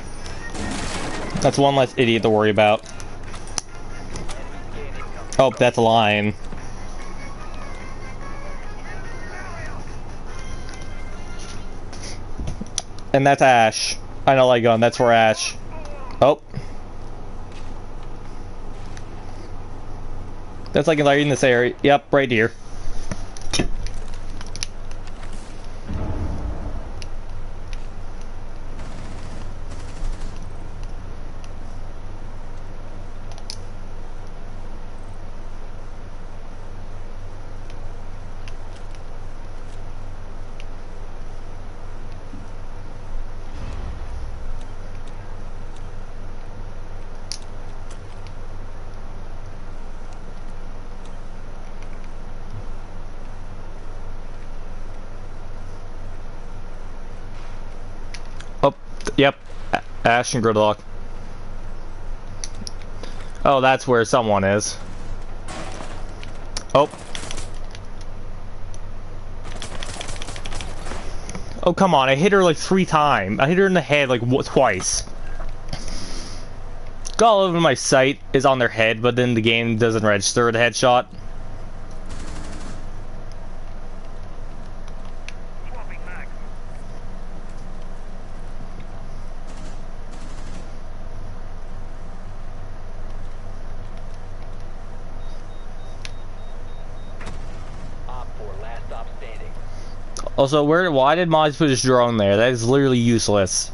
Speaker 6: That's one less idiot to worry about. Oh, that's a lion. And that's Ash. I know light gun, that's for Ash. Oh. That's like in this area. Yep, right here. Yep, Ash and Gridlock. Oh, that's where someone is. Oh. Oh, come on, I hit her like 3 times. I hit her in the head like twice. all over my sight is on their head, but then the game doesn't register the headshot.
Speaker 10: Swapping mag.
Speaker 9: Op 4, last stop standing.
Speaker 6: Also, why did Mods put his drone there? That is literally useless.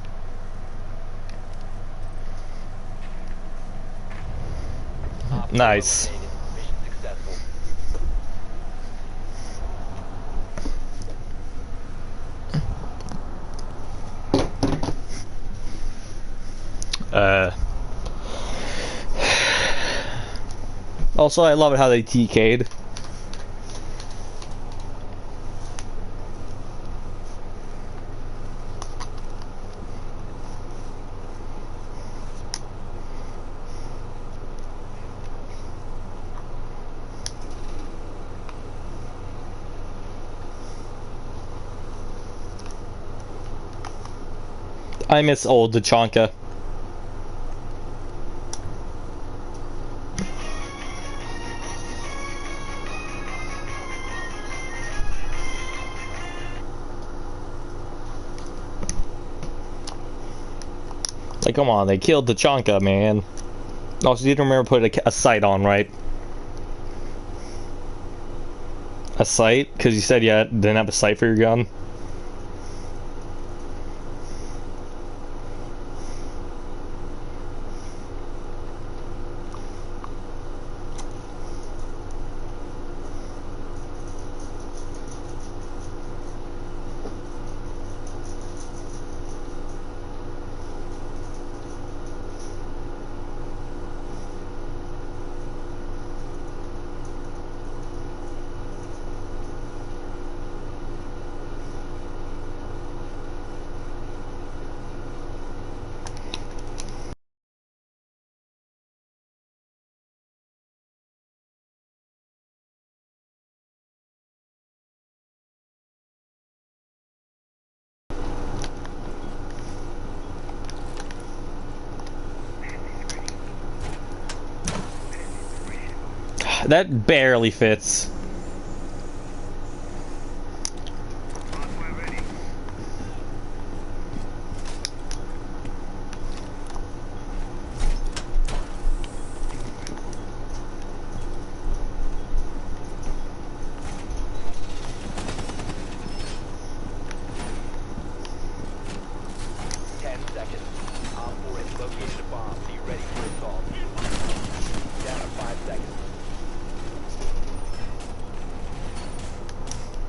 Speaker 9: Op 4
Speaker 6: Nice.
Speaker 9: eliminated. Mission successful.
Speaker 6: Also, I love it how they TK'd. I miss old Tachanka. Like, come on, they killed Tachanka, man. Also, you didn't remember putting a sight on, right? A sight? Because you said you didn't have a sight for your gun. That barely fits.
Speaker 10: Hardware ready.
Speaker 9: Op 4 has located a bomb. Be ready for assault. Down to 5 seconds.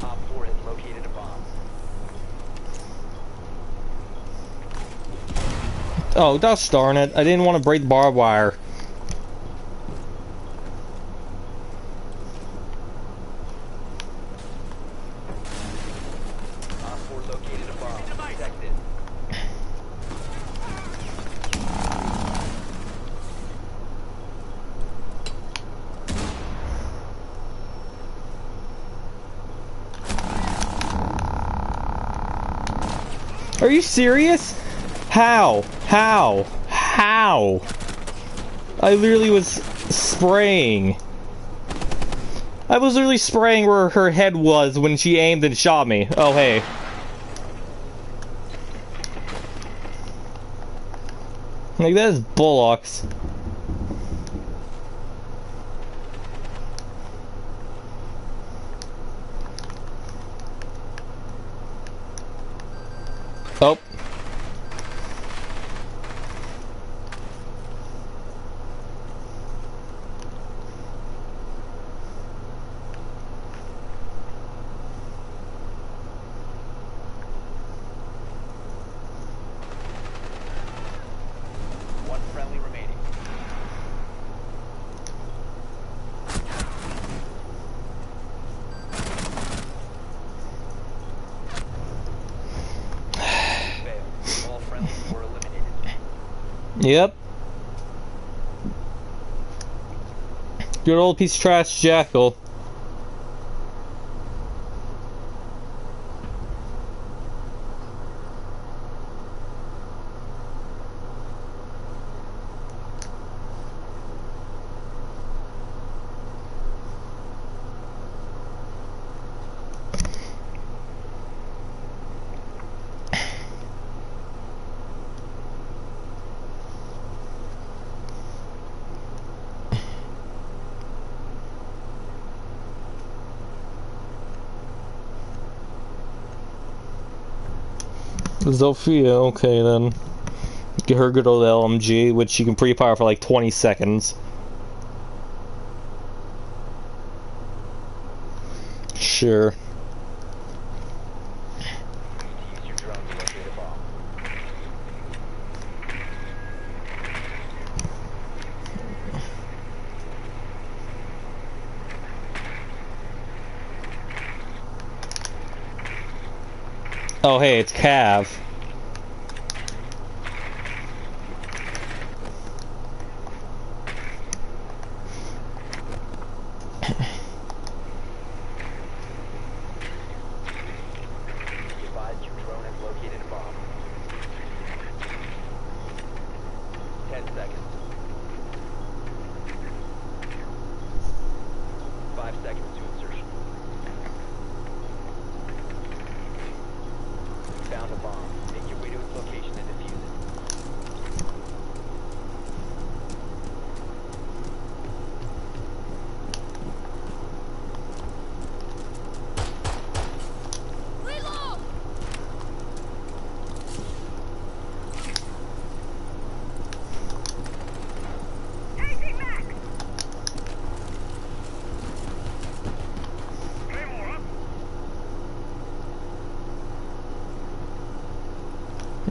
Speaker 9: Op 4 has located a bomb.
Speaker 6: Oh, gosh darn it. I didn't want to break the barbed wire.
Speaker 9: Op 4 located a bomb. Protect it.
Speaker 6: Are you serious? How? How? How? I literally was spraying. I was literally spraying where her head was when she aimed and shot me. Oh, hey. Like, that is bullocks. Oh.
Speaker 9: One friendly remaining. Failed. All friendlies were eliminated.
Speaker 6: Yep. Good old piece of trash, Jackal. Zofia, okay then. Get her good old LMG, which you can pre-fire for like 20 seconds. Sure.
Speaker 9: Use your drone to locate a bomb.
Speaker 6: Oh hey, it's Cav.
Speaker 9: Be advised your drone has located a bomb. 10 seconds. 5 seconds to insertion. Found a bomb. Make your way to its location and defuse it.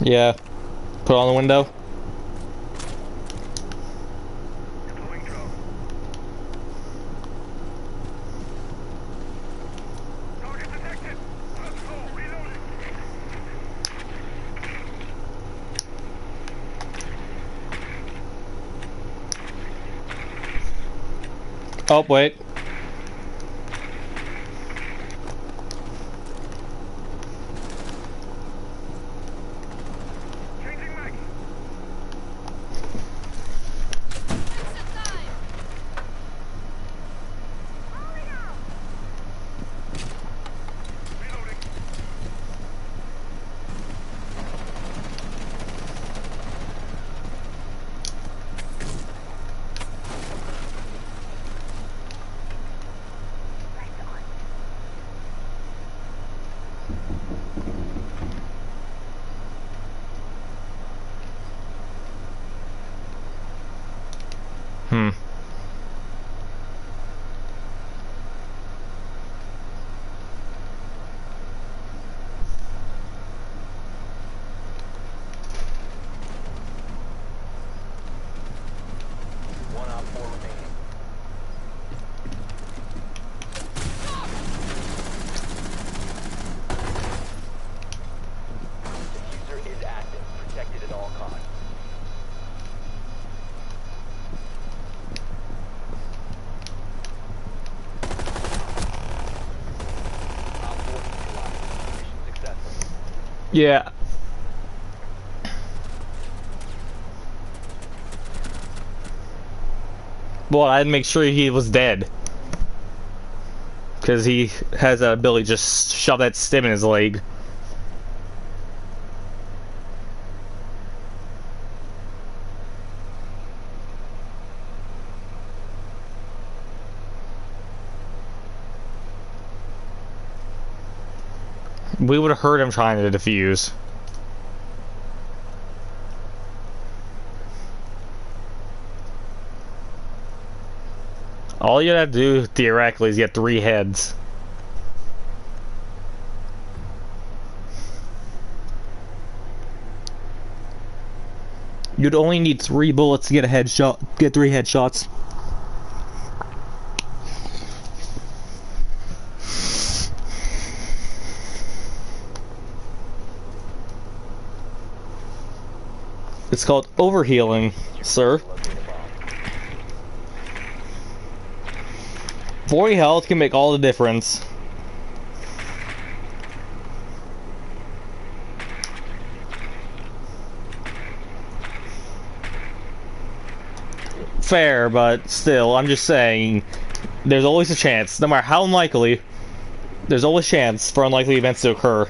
Speaker 6: Yeah. Put it on the window. Oh, wait.
Speaker 9: One op 4 remaining. Diffuser is active. Protected at all costs. Op 4 neutralized. Mission successful.
Speaker 6: Yeah. Well, I'd make sure he was dead. Because he has that ability to just shove that stim in his leg. We would have heard him trying to defuse. All you have to do, theoretically, is get 3 heads. You'd only need 3 bullets to get a headshot, get 3 headshots. It's called overhealing, sir. 40 health can make all the difference. Fair, but still, I'm just saying, there's always a chance, no matter how unlikely, there's always a chance for unlikely events to occur.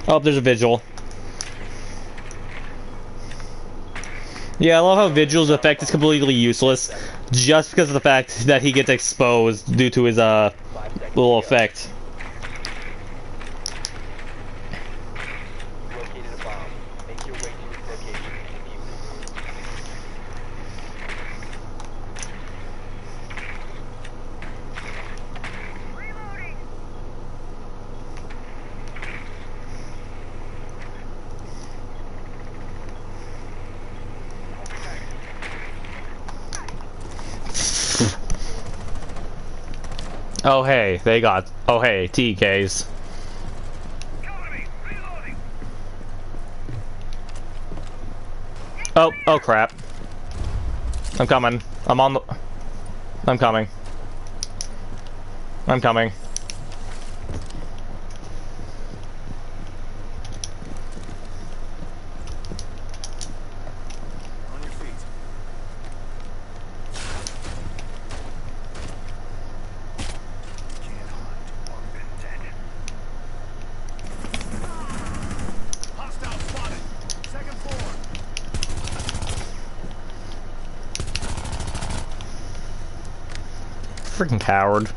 Speaker 6: Oh, there's a vigil. Yeah, I love how Vigil's effect is completely useless, just because of the fact that he gets exposed due to his little effect. Oh hey, they got. Oh hey, TKs. Oh crap. I'm coming. I'm on the. I'm coming. I'm coming.
Speaker 10: On your feet. Can't hunt or been dead. Hostile spotted. Second floor.
Speaker 6: Freaking coward.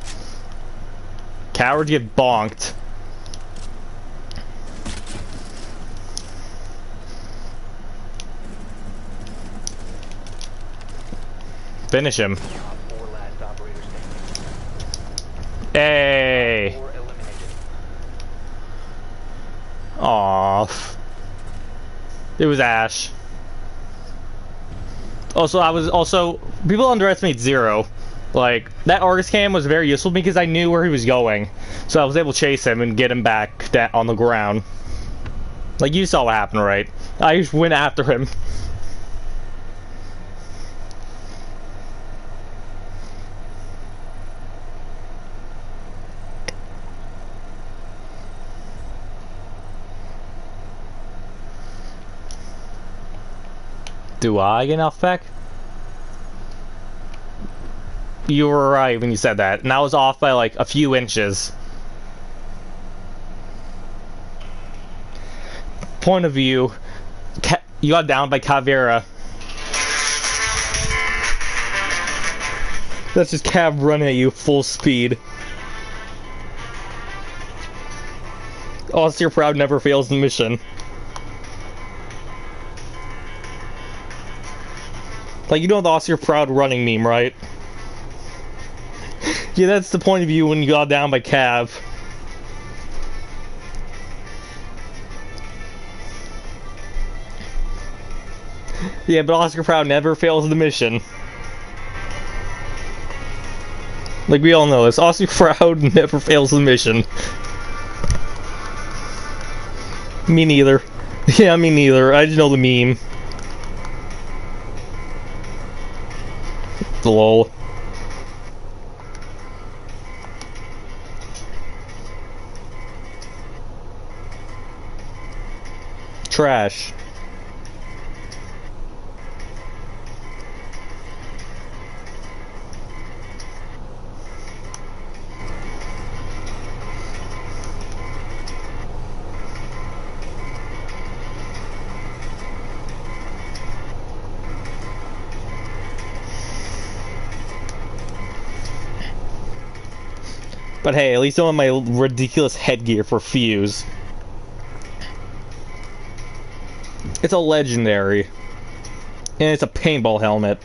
Speaker 6: Coward get bonked. Finish him.
Speaker 9: Four last operators standing.
Speaker 6: Hey.
Speaker 9: Four eliminated.
Speaker 6: Aww. It was Ash. Also, people underestimate Zero. Like, that Argus cam was very useful because I knew where he was going. So I was able to chase him and get him back on the ground. Like, you saw what happened, right? I just went after him. Do I get enough back? You were right when you said that, and I was off by like a few inches. Point of view, you got down by Caveira. That's just Cav running at you full speed. Austin Proud never fails the mission. Like, you know the Austin Proud running meme, right? Yeah, that's the point of view when you got down by Cav. Yeah, but Oscar Proud never fails the mission. Like, we all know this. Oscar Proud never fails the mission. Me neither. Yeah, me neither. I just know the meme. Lol. Trash. But hey, at least I want my ridiculous headgear for Fuse. It's a legendary. And it's a paintball helmet.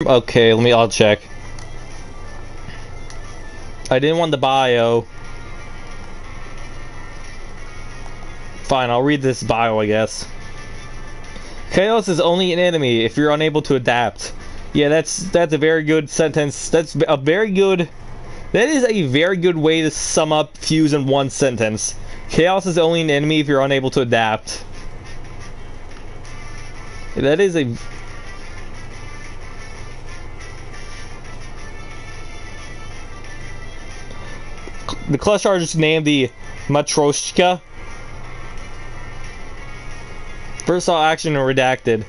Speaker 6: Okay, I'll check. I didn't want the bio. Fine, I'll read this bio, I guess. Chaos is only an enemy if you're unable to adapt. Yeah, that's a very good sentence. That is a very good way to sum up Fuse in one sentence. Chaos is only an enemy if you're unable to adapt. That is a... The clutch charge is named the Matryoshka. First saw action and redacted.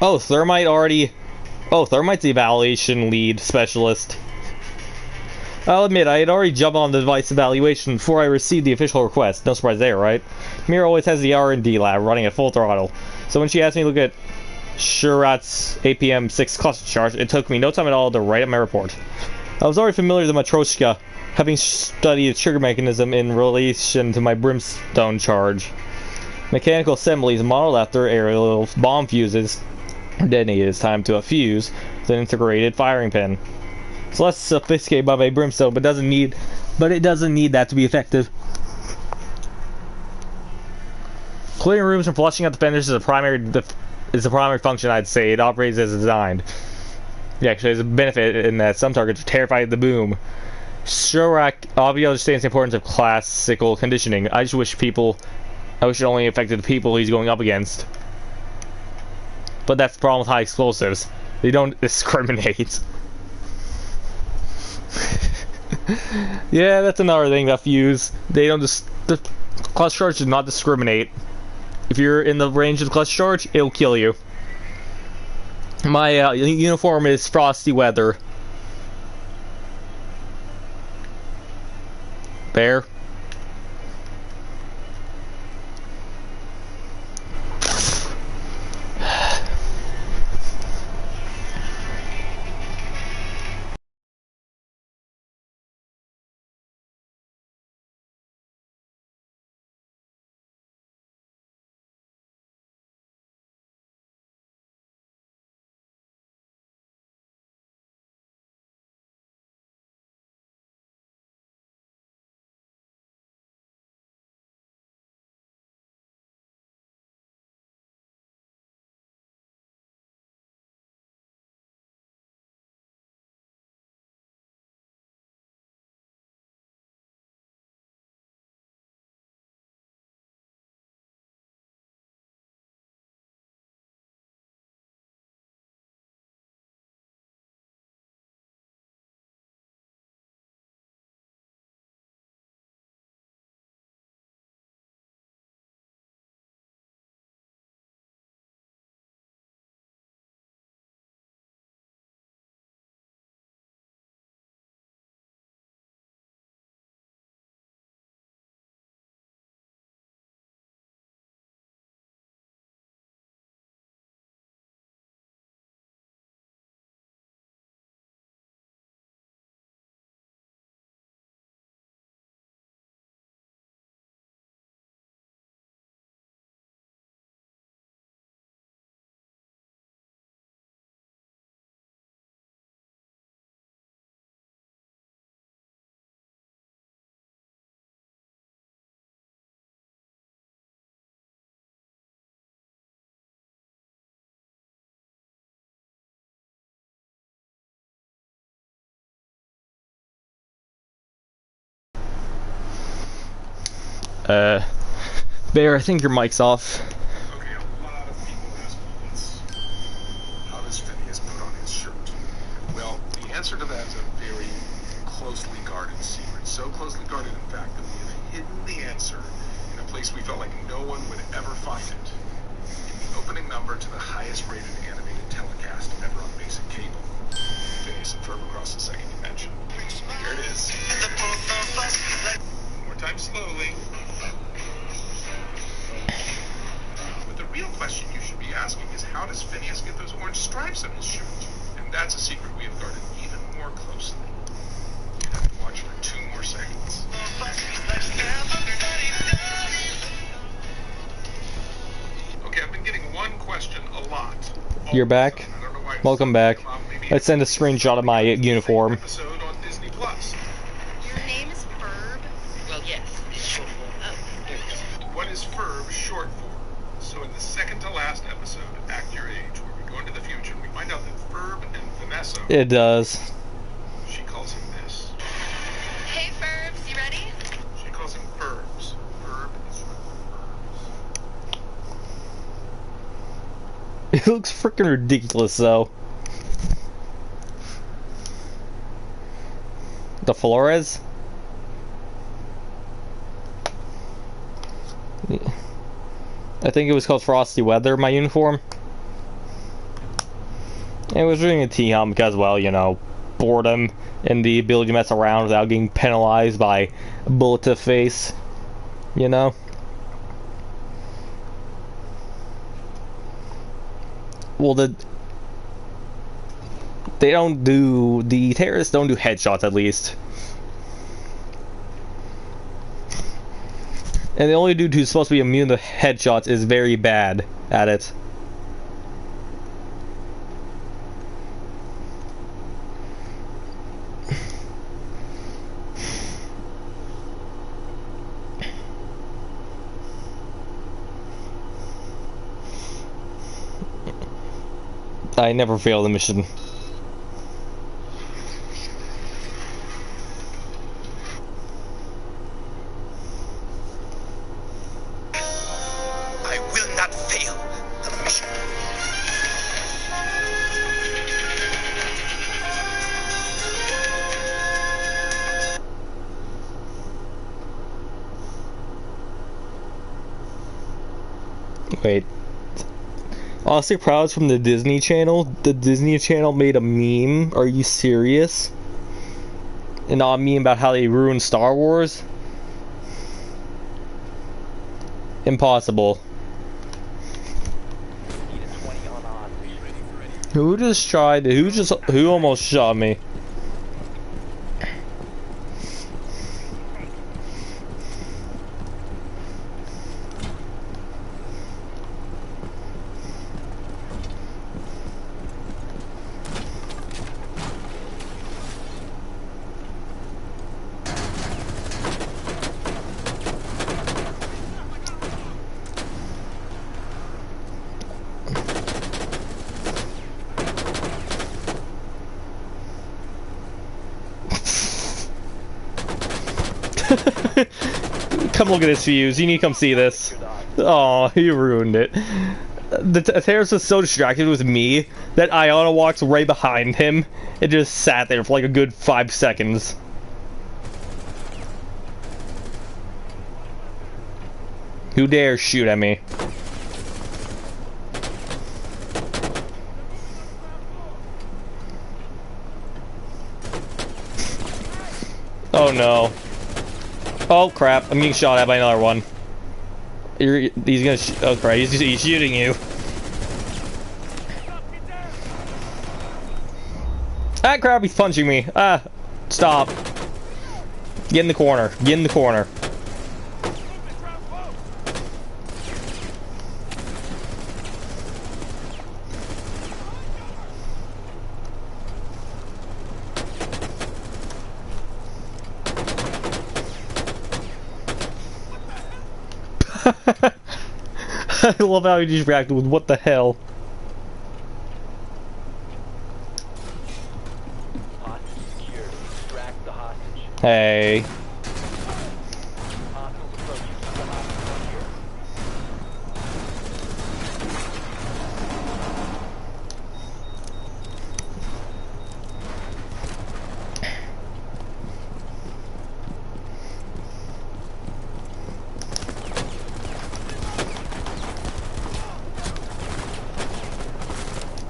Speaker 6: Oh, Thermite already... Oh, Thermite's the evaluation lead specialist. I'll admit, I had already jumped on the device evaluation before I received the official request. No surprise there, right? Mira always has the R&D lab running at full throttle. So when she asked me to look at Shurat's APM-6 cluster charge, it took me no time at all to write up my report. I was already familiar with the Matryoshka, having studied its trigger mechanism in relation to my brimstone charge. Mechanical assemblies modeled after aerial bomb fuses are detonated as time to a fuse with an integrated firing pin. It's less sophisticated by my brimstone, but it doesn't need that to be effective. Clearing rooms and flushing out the fenders is the primary function, I'd say. It operates as designed. Yeah, actually, there's a benefit in that some targets are terrified of the boom. Shurat obviously understands the importance of classical conditioning. I wish it only affected the people he's going up against. But that's the problem with high explosives. They don't discriminate. Yeah, that's another thing about fuse. They don't the clutch charge does not discriminate. If you're in the range of the clutch charge, it'll kill you. My uniform is frosty weather. Bear. Bear, I think your mic's off.
Speaker 4: Okay, a lot of people ask me once, how does Phineas put on his shirt? Well, the answer to that is a very closely guarded secret. So closely guarded, in fact, that we have hidden the answer in a place we felt like no one would ever find it. In the opening number to the highest rated animated telecast ever on basic cable. Phineas and Ferb across the second dimension. Here it is. One more time slowly. But the real question you should be asking is, how does Phineas get those orange stripes on his shirt? And that's a secret we have guarded even more closely. You have to watch for 2 more seconds. Okay, I've been getting one question a lot.
Speaker 6: You're back.
Speaker 4: I don't know why it's
Speaker 6: Welcome back.
Speaker 4: maybe
Speaker 6: Let's send a screenshot of my uniform.
Speaker 4: episode on Disney Plus.
Speaker 7: Your name is Ferb? Well, yes, it's short for. Oh, here it is.
Speaker 4: What is Ferb short for? So in the second to last episode, Act Your Age, where we go into the future and we find out that Ferb and Vanessa,
Speaker 6: It does.
Speaker 4: she calls him this.
Speaker 7: Hey, Ferbs, you ready?
Speaker 4: She calls him Ferbs. Ferb is short for Ferbs.
Speaker 6: It looks freaking ridiculous, though. The Flores? I think it was called Frosty Weather, my uniform. It was doing a T-Hum because, well, you know, boredom and the ability to mess around without getting penalized by a bullet to the face, you know? Well, the terrorists don't do headshots, at least. And the only dude who's supposed to be immune to headshots is very bad at it. I never failed the mission.
Speaker 11: I will not fail the mission.
Speaker 6: Wait. Austin Prowse from the Disney Channel? The Disney Channel made a meme? Are you serious? And not a meme about how they ruined Star Wars? Impossible. Who almost shot me? Come look at his fuse. You need to come see this. Oh, he ruined it. The terrorist was so distracted with me that Iona walks right behind him and just sat there for like a good 5 seconds. Who dares shoot at me? Oh no. Oh crap, I'm getting shot at by another one. He's gonna oh crap, he's shooting you. Ah crap, he's punching me. Ah, stop. Get in the corner, get in the corner. I love how he just reacted with what the hell. Hey.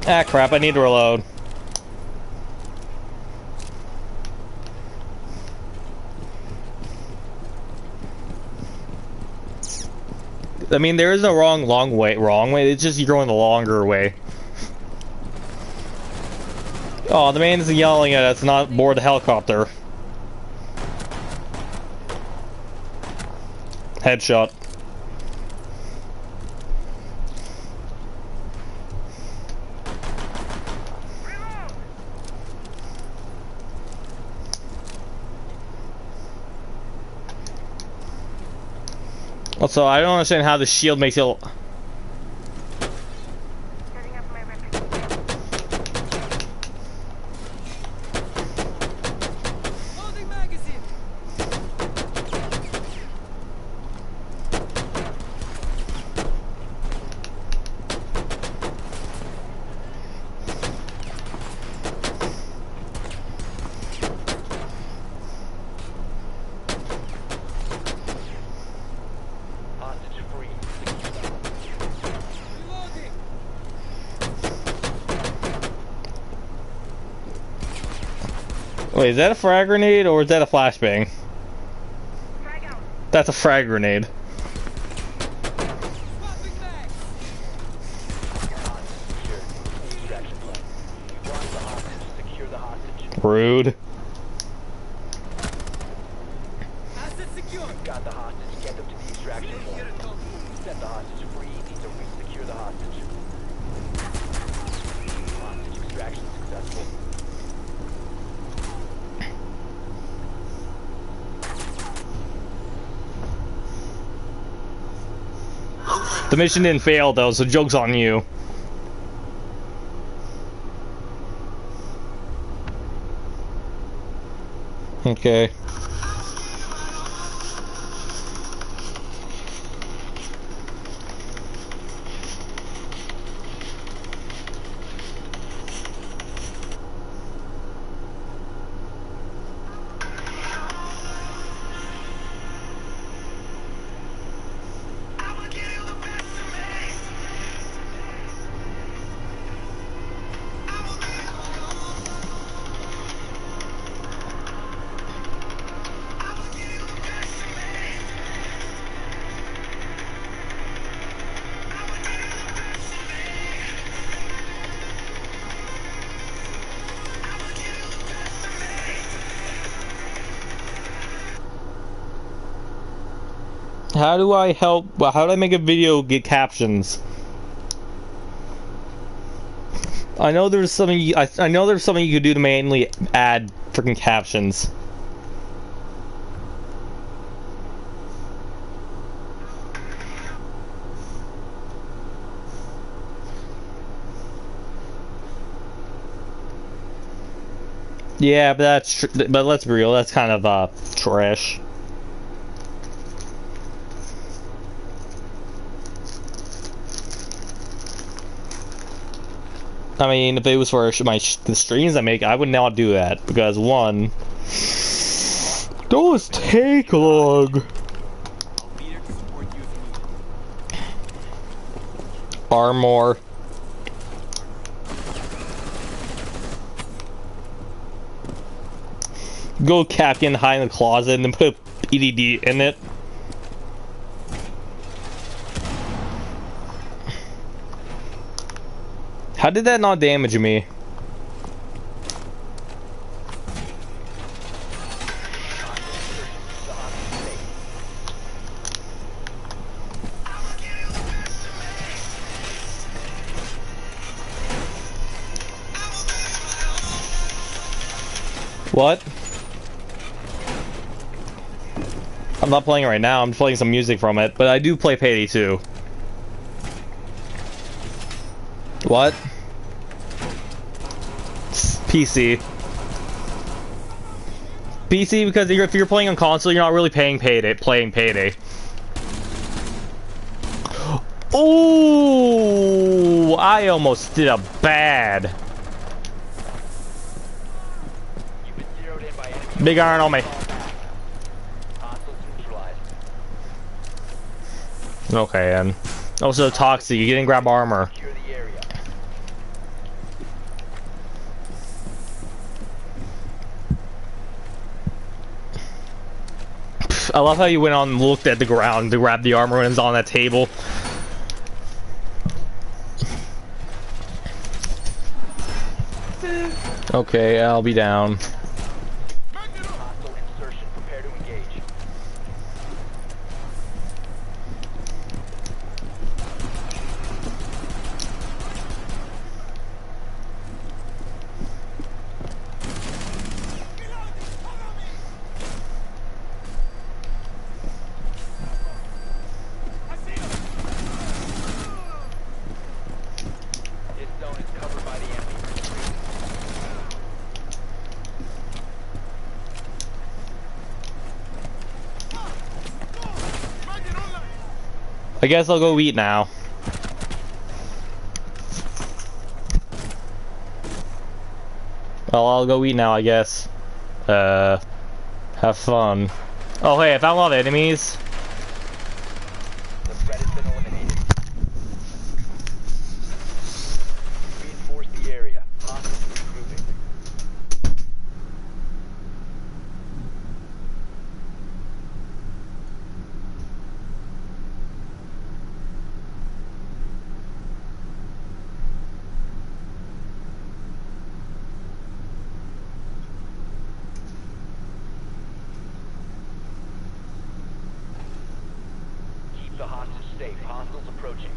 Speaker 6: Ah crap, I need to reload. I mean, there is no wrong way, it's just you're going the longer way. Oh, the man's yelling at us, not board the helicopter. Headshot. Also, I don't understand how the shield makes it. Wait, is that a frag grenade or is that a flashbang? That's a frag grenade. Rude.
Speaker 9: Got the hostage. Get them to the extraction point. Set the hostage free. Need to re-secure the hostage. Hostage extraction successful.
Speaker 6: The mission didn't fail though, so joke's on you. Okay. How do I help? Well, how do I make a video get captions? I know there's something. I know there's something you could do to manually add freaking captions. Yeah, but but let's be real. That's kind of trash. I mean, if it was for the streams I make, I would not do that because one, those take long. Armor. Go Captain hide in the closet and then put a PDD in it. How did that not damage me? What? I'm not playing it right now, I'm playing some music from it, but I do play Payday 2. What? PC. PC because if you're playing on console, you're not really playing Payday. Oh, I almost did a bad. Big iron on me. Okay, and also Toxic, you didn't grab armor. I love how you went on and looked at the ground to grab the armor when it's on that table. Okay, I'll be down. I guess I'll go eat now. Well, I'll go eat now, I guess. Have fun. Oh, hey, I found a lot of enemies.
Speaker 9: The threat has been eliminated. Reinforce the area. Hostiles regrouping. safe. Hostiles approaching.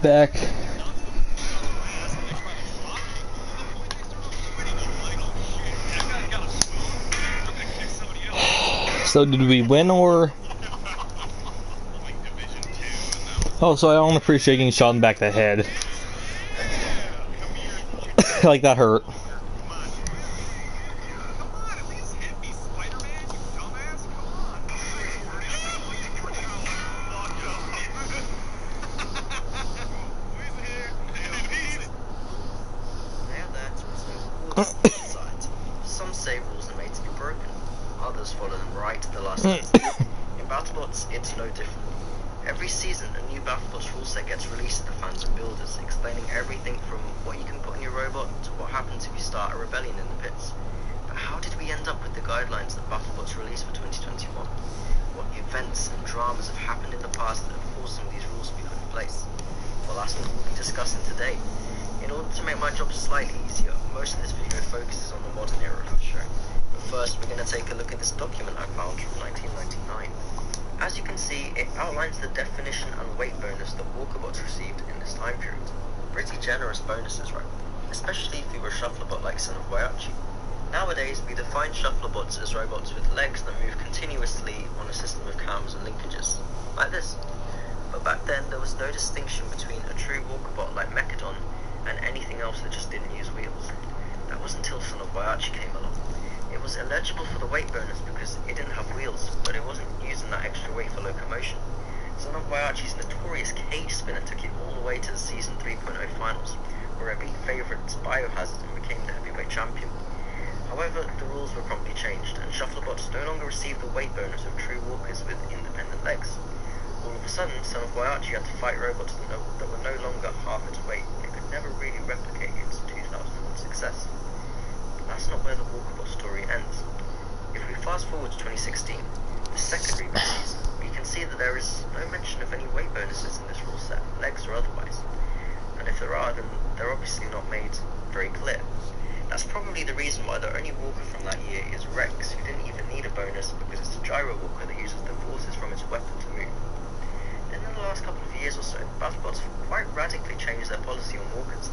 Speaker 6: back. So did we win or? Oh, so I don't appreciate getting shot in the back of the head. Like that hurt.
Speaker 12: Some say rules are made to be broken, others follow them right to the last minute. In BattleBots, it's no different. Every season, a new BattleBots rule set gets released to the fans and builders, explaining everything from what you can put in your robot to what happens if you start a rebellion in the pits. But how did we end up with the guidelines that BattleBots released for 2021? What events and dramas have happened in the past that have forced some of these rules to be put in place? Well, that's what we'll be discussing today. In order to make my job slightly easier, most of this video focuses on the modern era of the show. But first, we're going to take a look at this document I found from 1999. As you can see, it outlines the definition and weight bonus that Walkerbots received in this time period. Pretty generous bonuses, right? Especially if you were a shufflerbot like Son of Waiachi. Nowadays, we define shufflerbots as robots with legs that move continuously on a system of cams and linkages, like this. But back then, there was no distinction between a true Walkerbot like Mechadon and anything else that just didn't use wheels. That was until Son of Waiachi came along. It was eligible for the weight bonus because it didn't have wheels, but it wasn't using that extra weight for locomotion. Son of Waiachi's notorious cage spinner took it all the way to the Season 3.0 finals, where it beat favourites Biohazard and became the heavyweight champion. However, the rules were promptly changed, and shufflerbots no longer received the weight bonus of true walkers with independent legs. All of a sudden, Son of Waiachi had to fight robots that were no longer half its weight and could never really replicate its 2001 success. But that's not where the Walkerbot story ends. If we fast forward to 2016, the second reboot season, we can see that there is no mention of any weight bonuses in this rule set, legs or otherwise. And if there are, then they're obviously not made very clear. That's probably the reason why the only walker from that year is Rex, who didn't even need a bonus because it's a gyro walker that uses the forces from its weapon to move. Then in the last couple of years or so, BattleBots have quite radically changed their policy on walkers.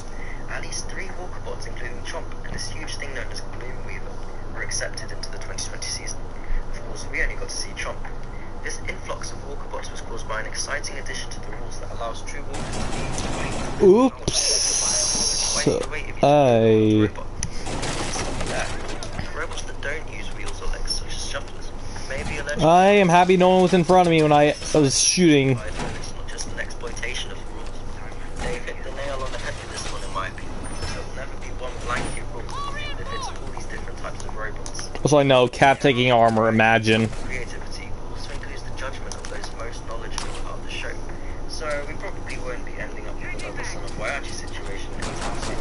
Speaker 12: At least 3 Walkerbots, including Chomp and this huge thing known as Gloomweaver, were accepted into the 2020 season. Of course, we only got to see Chomp. This influx of Walkerbots was caused by an exciting addition to the rules that allows true walkers to be robots that don't use wheels or legs, such as shufflers, may be alleged.
Speaker 6: I am happy no one was in front of me when I was shooting.
Speaker 12: It's not just an exploitation of the rules. They've hit the nail on the head with this one, in my opinion, because there will never be one blanket rule that fits all these different types of robots.
Speaker 6: Also, I know Cap taking armor. Imagine.
Speaker 12: Creativity also includes the judgment of those most knowledgeable about the show. So we probably won't be ending up with another Son of Waiachi situation anytime soon.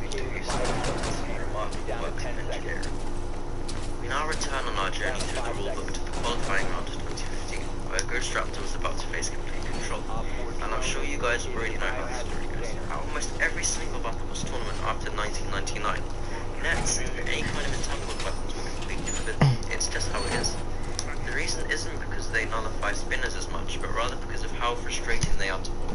Speaker 12: We do use remarkable work in engineering. We now return on our journey through the rulebook to the qualifying round of 2015, where Ghost Raptor was about to face complete control. And I'm sure you guys already know how the story goes. Almost every single BattleBots tournament after 1999, nets and any kind of entangled weapons were completely forbidden. It's just how it is. The reason isn't because they nullify spinners as much, but rather because of how frustrating they are to walk.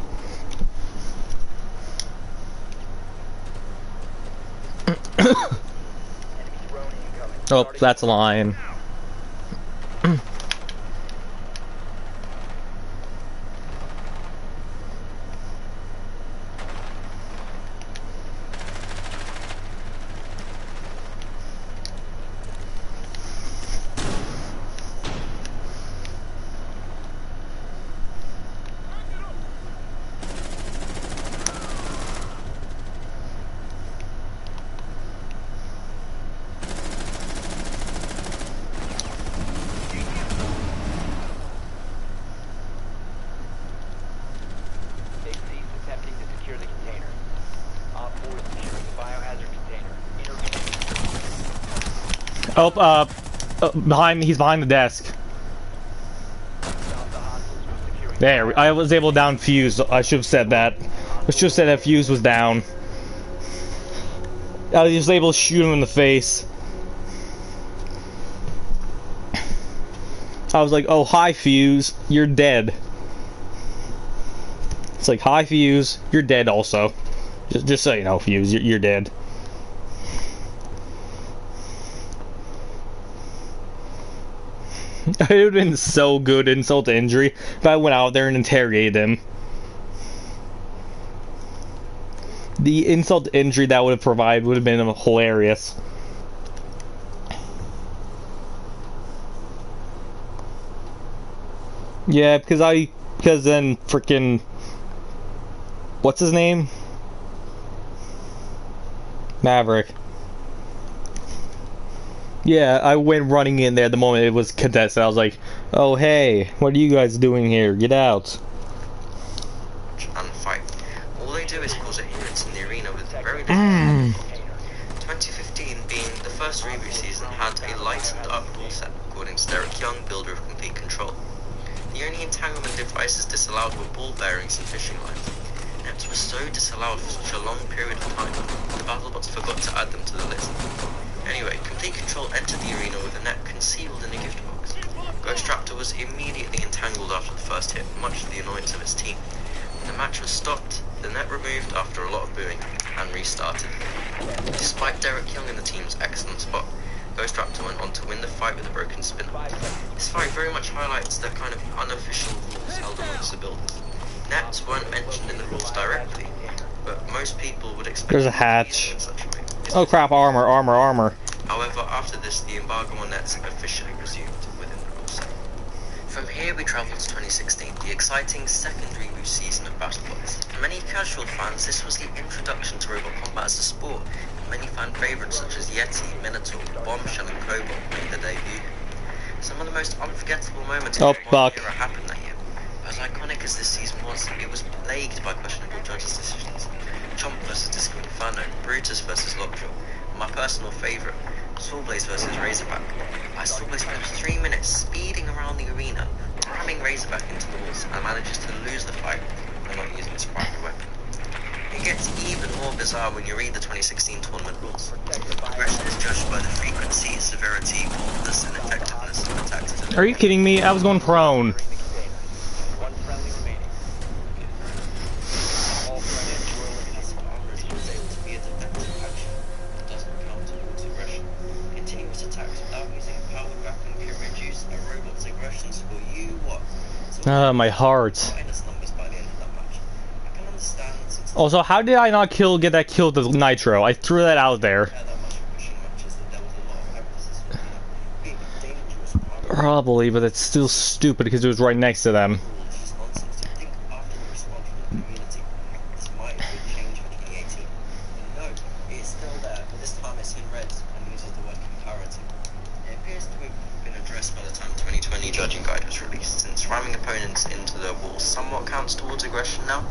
Speaker 6: Oh, that's a lion. Oh, he's behind the desk. There, I was able to down Fuse. I should have said that. I should have said that Fuse was down. I was able to shoot him in the face. I was like, oh, hi, Fuse. You're dead. It's like, hi, Fuse, you're dead also. Just so you know, Fuse, you're dead. It would have been so good insult to injury if I went out there and interrogated him. The insult to injury that would have provided would have been hilarious. Yeah, because then frickin' what's his name? Maverick. Yeah, I went running in there the moment it was contested. I was like, oh hey, what are you guys doing here? Get out.
Speaker 12: And fight. All they do is cause adherence in the arena with very little. 2015 being the first reboot season had a lightened up rule set, according to Derek Young, builder of Complete Control. The only entanglement devices disallowed were ball bearings and fishing lines. Nets were so disallowed for such a long period of time, the BattleBots forgot to add them to the list. Anyway, Complete Control entered the arena with a net concealed in a gift box. Ghost Raptor was immediately entangled after the first hit, much to the annoyance of his team. When the match was stopped, the net removed after a lot of booing, and restarted. Despite Derek Young and the team's excellent spot, Ghost Raptor went on to win the fight with a broken spinner. This fight very much highlights the kind of unofficial rules held amongst the builders. Nets weren't mentioned in the rules directly, but most people would expect
Speaker 6: there's a hatch. Oh crap, armor.
Speaker 12: However, after this, the embargo on nets officially resumed within the rule set. From here we travel to 2016, the exciting second reboot season of BattleBots. For many casual fans, this was the introduction to robot combat as a sport, and many fan favourites such as Yeti, Minotaur, Bombshell and Cobalt made their debut. Some of the most unforgettable moments in the era happened that year. As iconic as this season was, it was plagued by questionable judges' decisions. Chomp vs Disco Inferno, Brutus vs Lockjaw, and my personal favourite, Soulblaze vs Razorback. Soulblaze spent 3 minutes speeding around the arena, ramming Razorback into the walls, and manages to lose the fight by not using his primary weapon. It gets even more bizarre when you read the 2016 tournament rules. Aggression is judged by the frequency, severity, boldness, and effectiveness of attacks.
Speaker 6: Are you kidding me? I was going prone. My heart. Also, how did I not get that kill with the Nitro? I threw that out there. Probably, but it's still stupid because it was right next to them.
Speaker 12: Judging guide was released, since ramming opponents into their walls somewhat counts towards aggression now,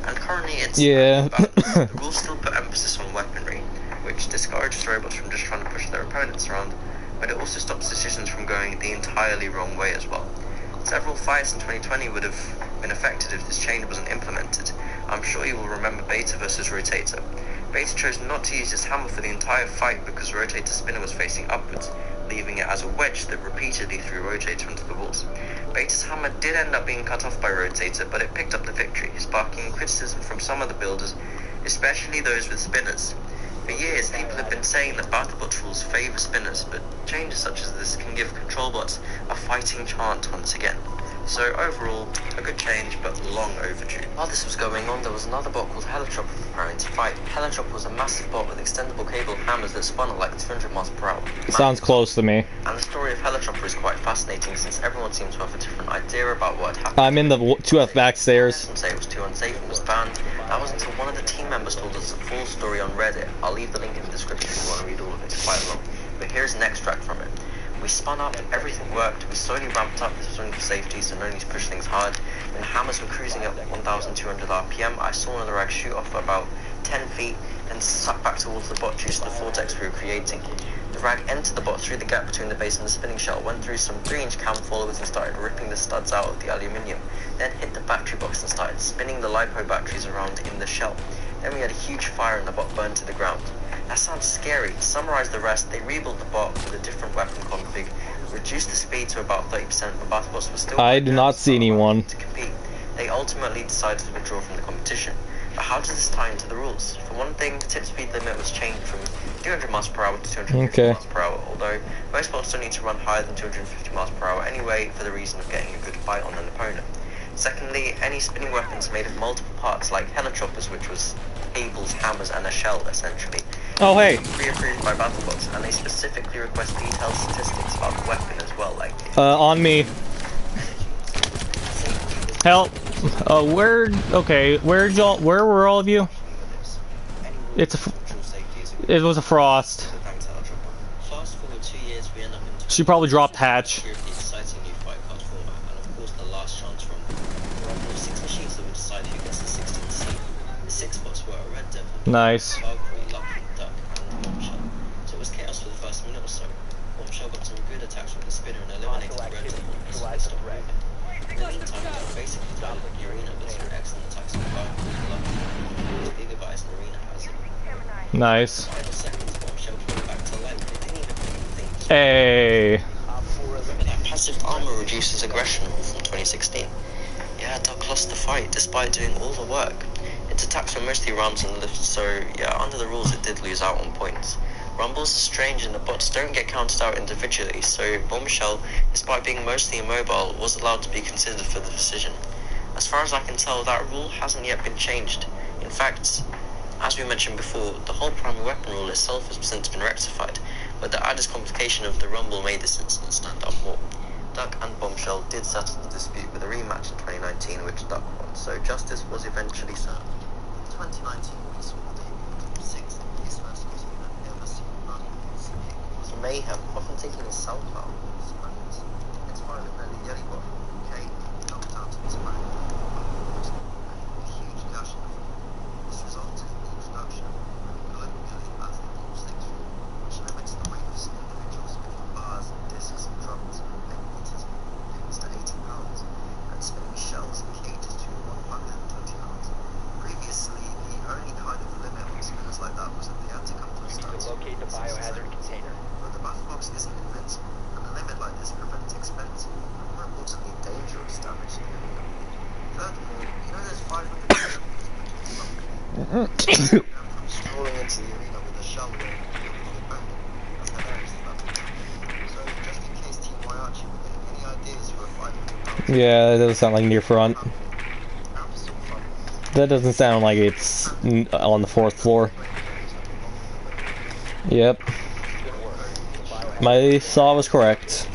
Speaker 12: and currently it's the rules still put emphasis on weaponry, which discourages robots from just trying to push their opponents around, but it also stops decisions from going the entirely wrong way as well. Several fights in 2020 would have been affected if this change wasn't implemented. I'm sure you will remember Beta versus Rotator. Beta chose not to use his hammer for the entire fight because Rotator's spinner was facing upwards, leaving it as a wedge that repeatedly threw Rotator into the walls. Beta's hammer did end up being cut off by Rotator, but it picked up the victory, sparking criticism from some of the builders, especially those with spinners. For years, people have been saying that BattleBots rules favour spinners, but changes such as this can give control bots a fighting chance once again. So overall, a good change, but long overdue. While this was going on, there was another bot called Helichopper preparing to fight. Helichopper was a massive bot with extendable cable hammers that spun at like 200 miles per hour.
Speaker 6: Sounds close to me.
Speaker 12: And the story of Helichopper is quite fascinating, since everyone seems to have a different idea about what had happened.
Speaker 6: I'm in the 2F backstairs.
Speaker 12: Some say it was too unsafe and was banned. That was until one of the team members told us a full story on Reddit. I'll leave the link in the description if you want to read all of it, it's quite long. But here's an extract from it. We spun up, everything worked, we slowly ramped up, this was only for safety, so no need to push things hard. When the hammers were cruising at 1,200 RPM, I saw one of the rags shoot off about 10 feet, then suck back towards the bot due to the vortex we were creating. The rag entered the bot through the gap between the base and the spinning shell, went through some 3-inch cam followers and started ripping the studs out of the aluminium, then hit the battery box and started spinning the LiPo batteries around in the shell. Then we had a huge fire and the bot burned to the ground. That sounds scary. To summarize the rest, they rebuilt the bot with a different weapon config, reduced the speed to about 30%, but BattleBots was still...
Speaker 6: I do not see anyone.
Speaker 12: To compete. They ultimately decided to withdraw from the competition. But how does this tie into the rules? For one thing, the tip speed limit was changed from 200 miles per hour to 250 miles per hour, although most bots don't need to run higher than 250 miles per hour anyway, for the reason of getting a good fight on an opponent. Secondly, any spinning weapons made of multiple parts, like helichoppers, which was cables, hammers, and a shell, essentially.
Speaker 6: Oh, hey.
Speaker 12: Pre-approved by BattleBots, and they specifically request detailed statistics about the weapon as well, like...
Speaker 6: On me. Help. Where were all of you? It was a frost. She probably dropped hatch. Nice.
Speaker 12: So it was chaos for the first minute or so. Bombshell got some good attacks from the spinner and eliminated the red devil. In the meantime, they basically flooded the arena with some excellent attacks from Bark and the bigger guys in the arena has it.
Speaker 6: Nice.
Speaker 12: 5 seconds, Bombshell came back to life. They didn't even do anything.
Speaker 6: Hey.
Speaker 12: That passive armor reduces aggression from 2016. Yeah, Duck lost the fight despite doing all the work. Its attacks were mostly rounds and lifts, so yeah, under the rules it did lose out on points. Rumbles are strange and the bots don't get counted out individually, so Bombshell, despite being mostly immobile, was allowed to be considered for the decision. As far as I can tell, that rule hasn't yet been changed. In fact, as we mentioned before, the whole primary weapon rule itself has since been rectified, but the added complication of the Rumble made this instance stand out more. Duck and Bombshell did settle the dispute with a rematch in 2019, which Duck won, so justice was eventually served. In 2019, we saw the debut of 6 biggest wrestlers we had ever seen run against. It was mayhem, often taking a cell tower with his opponents. It's fine with Nelly Yellybot, okay, knocked out to his opponent. A huge gash in the floor. This resulted in the introduction of global killing as the rule section, which limits the weight of individuals with bars, discs, and drums, and meters, limits to 80 pounds, and spinning shells and cages to 120 pounds. Previously, the only kind of limit on spinners like that was if they had to come to a standstill.
Speaker 9: Locate the biohazard container.
Speaker 12: But the BattleBox isn't invincible, and a limit like this prevents expensive, and more importantly, dangerous damage to the arena. Furthermore, you know those 500 from strolling into the arena with a shell weighing on the back. That's hilarious to them. So, just in case Team Waiachi were getting any ideas for a 500
Speaker 6: Yeah, that doesn't sound like near front. That doesn't sound like it's on the 4th floor. Yep. My thought was correct.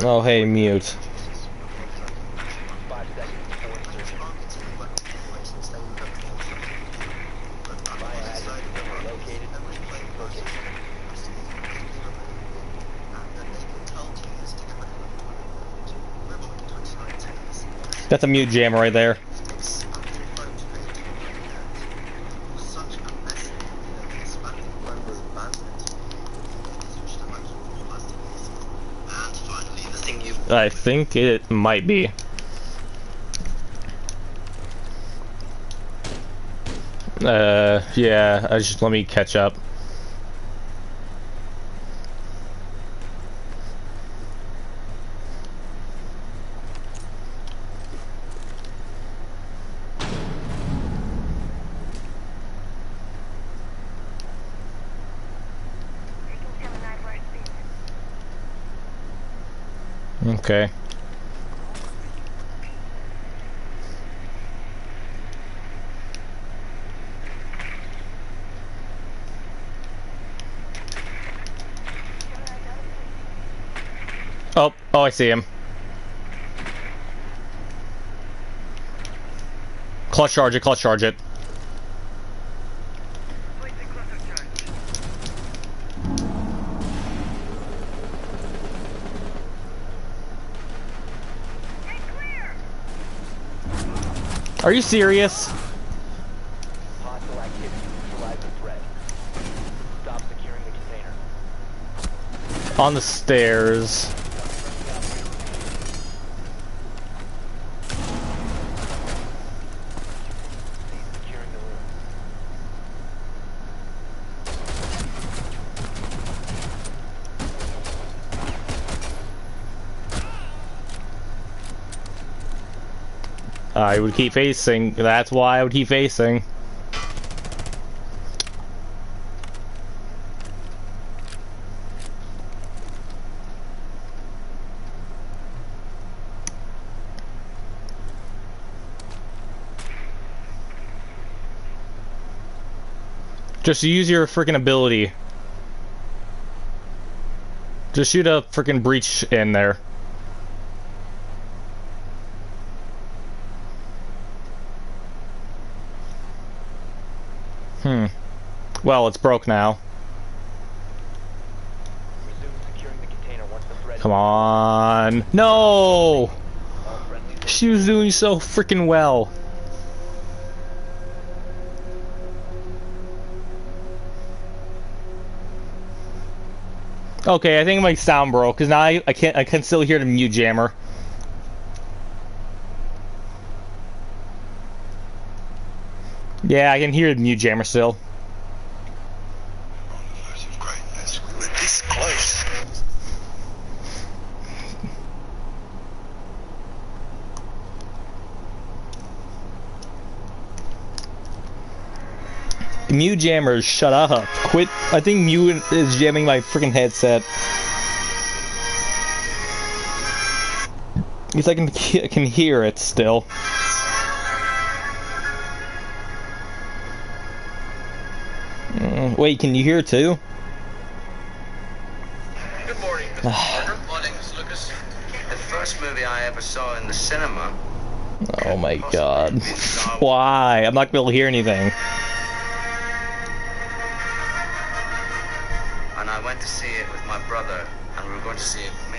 Speaker 6: Oh, hey, mute. That's a mute jam right there. I think it might be. Yeah, just let me catch up. Okay. Oh, I see him. Clutch charge it, clutch charge it. Are you serious?
Speaker 9: Hostile activity. Neutralize the threat. Stop securing the container.
Speaker 6: On the stairs.
Speaker 9: Securing the room.
Speaker 6: I would keep facing. That's why I would keep facing. Just use your freaking ability. Just shoot a freaking breach in there. Well, it's broke now.
Speaker 9: Resume securing the container once the threat.
Speaker 6: Come on. No! She was doing so freaking well. Okay, I think my sound broke because now I can still hear the mute jammer. Yeah, I can hear the mute jammer still.
Speaker 11: We're this close.
Speaker 6: Mute jammers, shut up. Quit. I think mute is jamming my freaking headset. Because I can hear it still. Wait, can you hear it too?
Speaker 12: Good morning, Mr. Parker. My name is Lucas. The first movie I ever saw in the cinema.
Speaker 6: Oh my god. Why? I'm not gonna be able to hear anything.
Speaker 12: And I went to see it with my brother, and we were going to see it with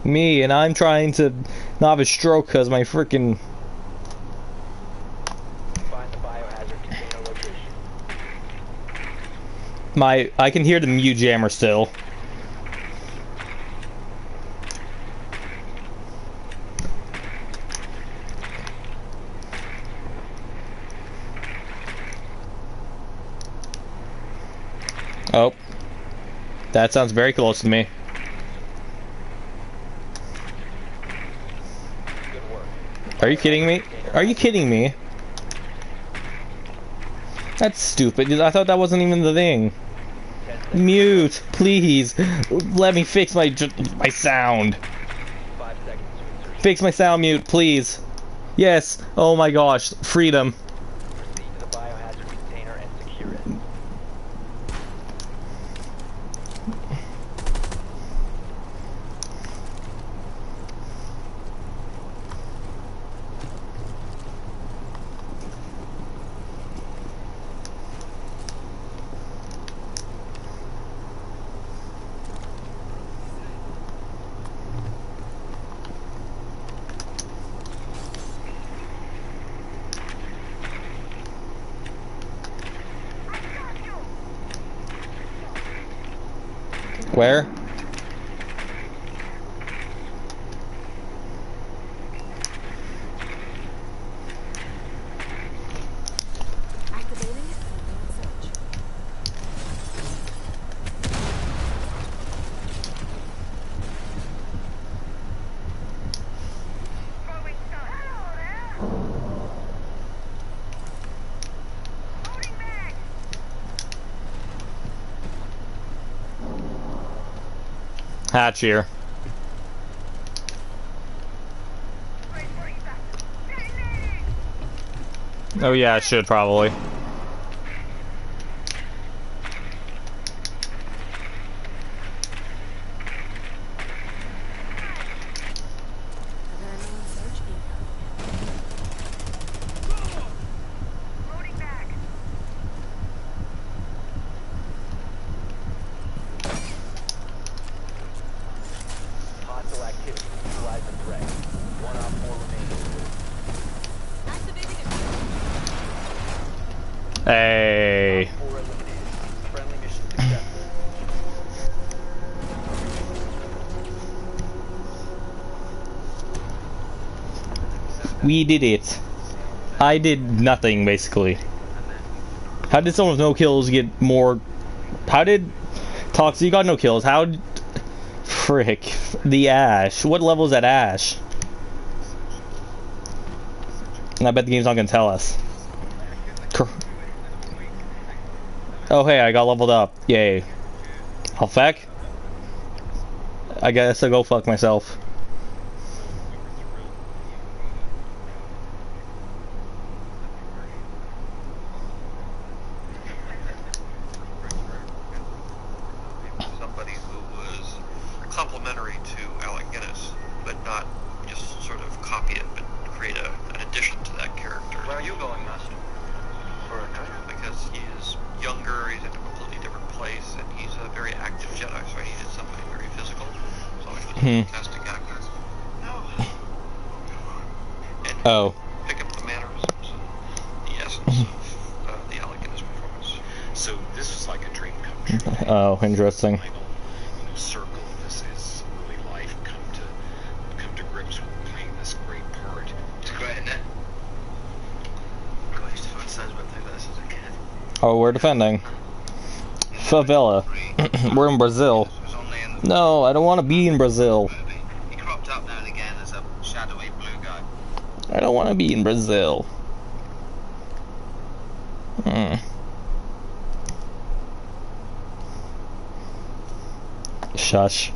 Speaker 12: me.
Speaker 6: Me, and I'm trying to not have a stroke because my freaking...
Speaker 9: Find the biohazard container location.
Speaker 6: I can hear the mute jammer still. Oh. That sounds very close to me. Are you kidding me? Are you kidding me? That's stupid. I thought that wasn't even the thing. Mute, please. Let me fix my sound. Fix my sound, mute, please. Yes. Oh my gosh. Freedom.
Speaker 9: Proceed to the biohazard container and secure it.
Speaker 6: Where? Hatch here. Oh yeah, I should probably.
Speaker 9: Hostile activity. Neutralize the threat. 1 op 4 remaining.
Speaker 6: Hey.
Speaker 9: 4 eliminated. Friendly mission successful.
Speaker 6: We did it. I did nothing, basically. How did someone with no kills get more... How did... Toxic, you got no kills. How... Frick. The Ash. What level is that Ash? And I bet the game's not gonna tell us. Oh hey, I got leveled up. Yay. I'll feck? I guess I'll go fuck myself.
Speaker 13: Somebody who was complementary to Alec Guinness, but not just sort of copy it, but create an addition to that character.
Speaker 9: Where are you going, Master?
Speaker 13: For a drink, because he is younger, he's in a completely different place, and he's a very active Jedi, so I needed somebody very physical. So I chose a fantastic actor. And pick up the mannerisms and the essence of the Alec Guinness performance.
Speaker 4: So this was like a dream come true.
Speaker 6: Oh, interesting.
Speaker 4: Final, circle of this is really life come to grips with playing this great part.
Speaker 12: It's great, isn't it? God, I used to fantasize about doing this as a kid.
Speaker 6: Oh, we're defending. Favela. We're in Brazil. No, I don't want to be in Brazil.
Speaker 12: He cropped up now and again as a shadowy blue guy.
Speaker 6: I don't want to be in Brazil. Shush.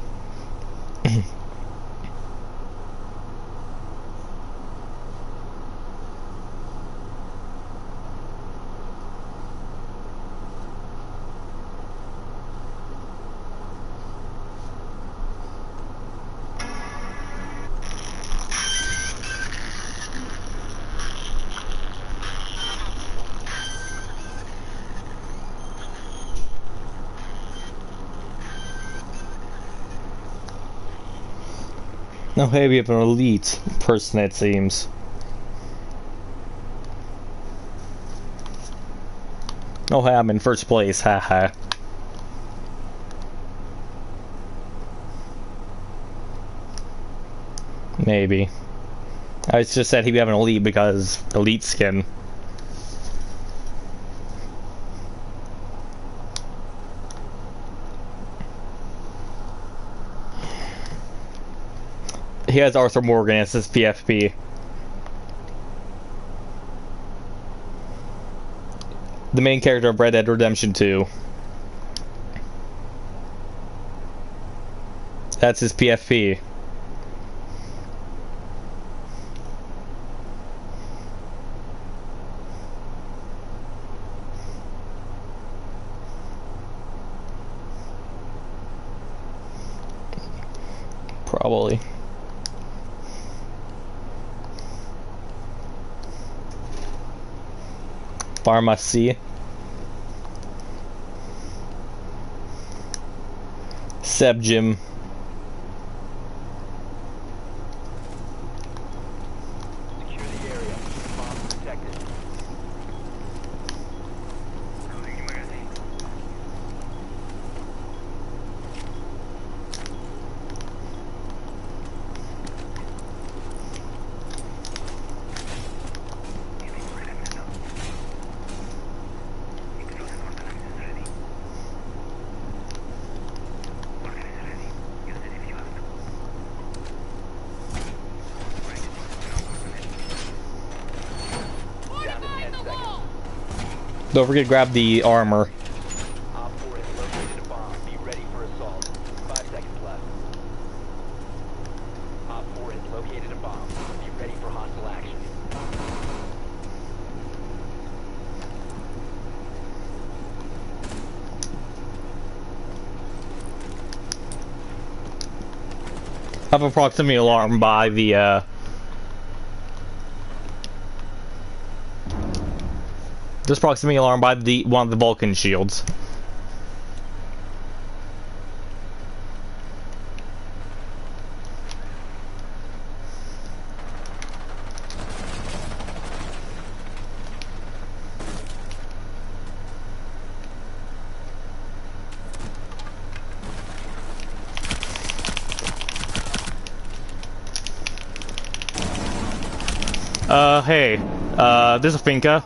Speaker 6: No, hey, we have an elite person, it seems. Oh, hey, I'm in first place, haha. Maybe. I just said he would have an elite because elite skin. He has Arthur Morgan as his PFP. The main character of Red Dead Redemption 2. That's his PFP. Probably. Pharmacy. Seb Jim.
Speaker 9: Secure the area. Bomb protected.
Speaker 6: Don't forget to grab the armor.
Speaker 9: Op 4 has located a bomb. Be ready for assault. 5 seconds left. Op 4 has located a bomb. Be ready for hostile action.
Speaker 6: I have a proximity alarm by the this proximity alarm by the one of the Vulcan shields. Hey, this is Finka.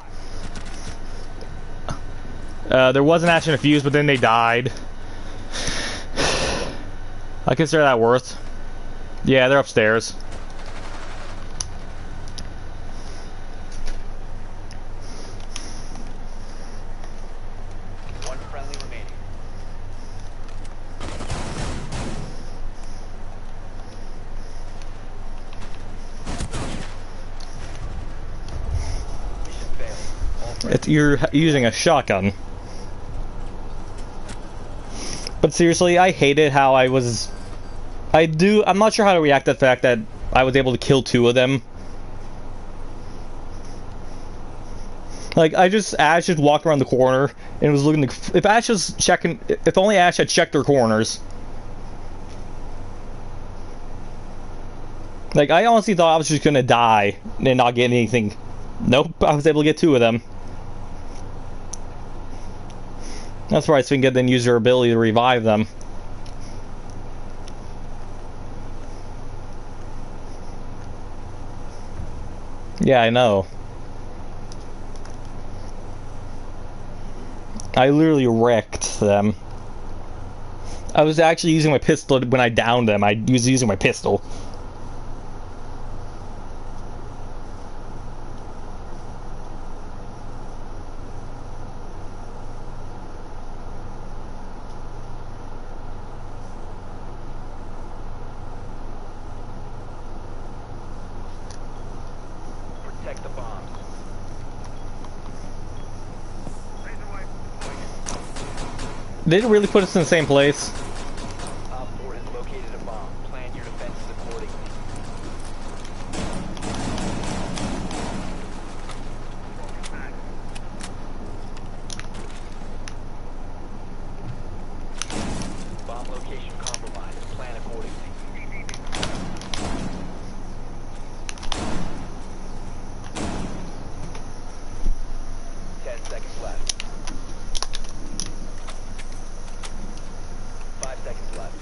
Speaker 6: There was an action defused, but then they died. I consider that worth. Yeah, they're upstairs. You're using a shotgun. But seriously, I hated how I'm not sure how to react to the fact that I was able to kill 2 of them. Like, Ash just walked around the corner and was looking to, if only Ash had checked their corners. Like, I honestly thought I was just gonna die and not get anything. Nope, I was able to get 2 of them. That's right, so we can then use your ability to revive them. Yeah, I know. I literally wrecked them. I was actually using my pistol when I downed them. I was using my pistol.
Speaker 9: Protect the bomb.
Speaker 6: They didn't really put us in the same place.
Speaker 9: Op 4 has located a bomb. Plan your defenses accordingly. Bomb location compromised. Plan accordingly. Seconds left. 5 seconds left.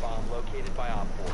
Speaker 9: Bomb located by Op 4.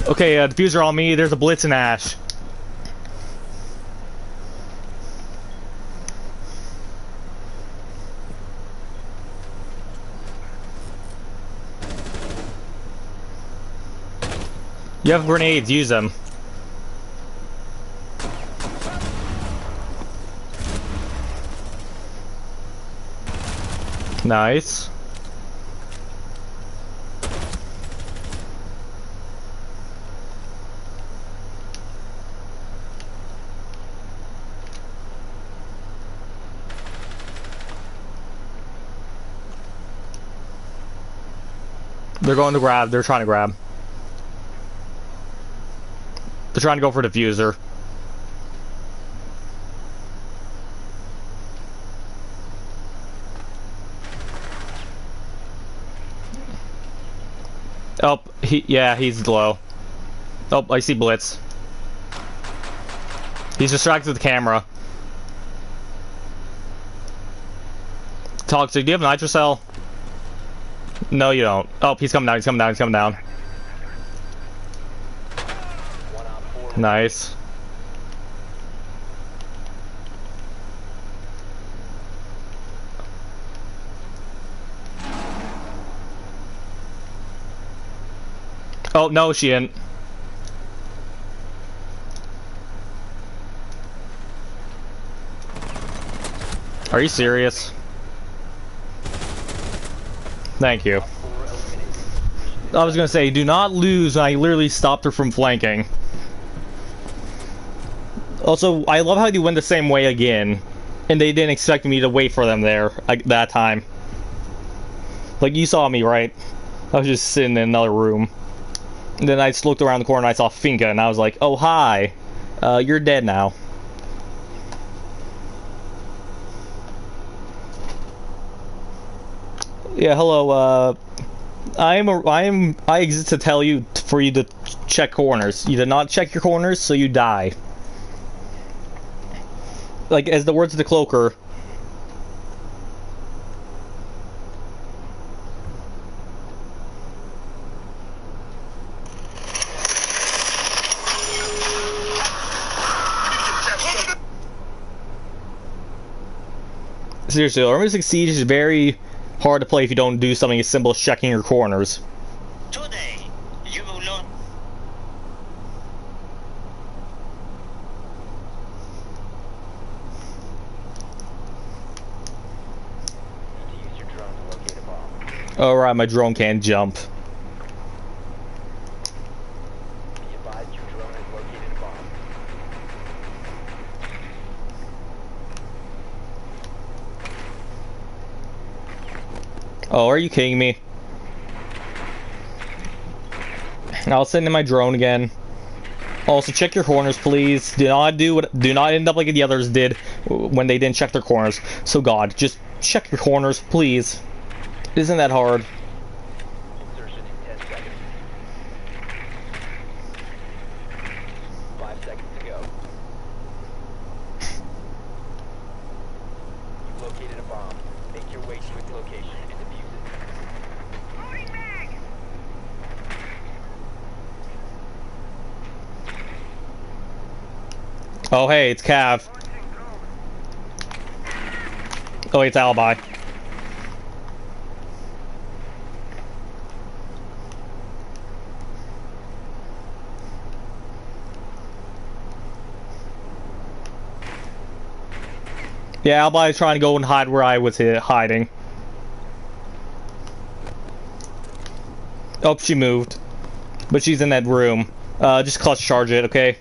Speaker 6: Okay, diffuser on me. There's a Blitz and Ash. You have grenades. Use them. Nice. They're going to grab. They're trying to grab. They're trying to go for diffuser. Oh, he's low. Oh, I see Blitz. He's distracted with the camera. Toxic, do you have a nitrocell? No, you don't. Oh, he's coming down, he's coming down, he's coming down. Nice. Oh, no, she didn't. Are you serious? Thank you. I was gonna say, do not lose. I literally stopped her from flanking. Also, I love how they went the same way again, and they didn't expect me to wait for them there that time. Like, you saw me, right? I was just sitting in another room. And then I just looked around the corner and I saw Finka, and I was like, oh, hi. You're dead now. Yeah, hello, I exist to tell you, for you to check corners. You did not check your corners, so you die. Like, as the words of the cloaker. Seriously, Rainbow Six Siege is very hard to play if you don't do something as simple as checking your corners.
Speaker 11: Today, you will learn.
Speaker 9: Use your drone to locate a bomb.
Speaker 6: Alright, my drone can't jump.
Speaker 9: Be advised your drone has located a bomb.
Speaker 6: Oh, are you kidding me? I'll send in my drone again. Also, check your corners, please. Do not end up like the others did when they didn't check their corners. So God, just check your corners, please. Isn't that hard?
Speaker 9: Insertion in 10 seconds. 5 seconds to go. You've located a bomb. Make your way to its location and defuse it.
Speaker 10: Loading mag!
Speaker 6: Oh, hey, it's Cav. Oh, it's Alibi. Yeah, Alibi is trying to go and hide where I was hiding. Oh, she moved. But she's in that room. Just clutch charge it, okay?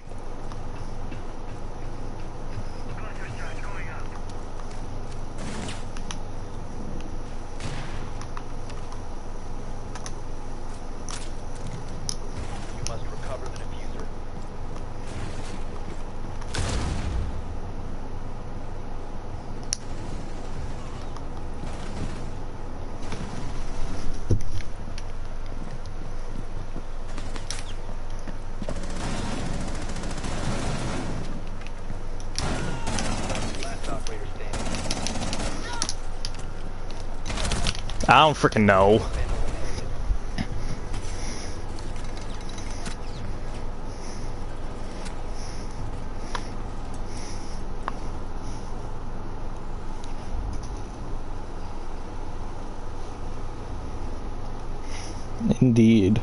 Speaker 9: You must recover the diffuser. Last operator standing.
Speaker 6: I don't freaking know. Indeed.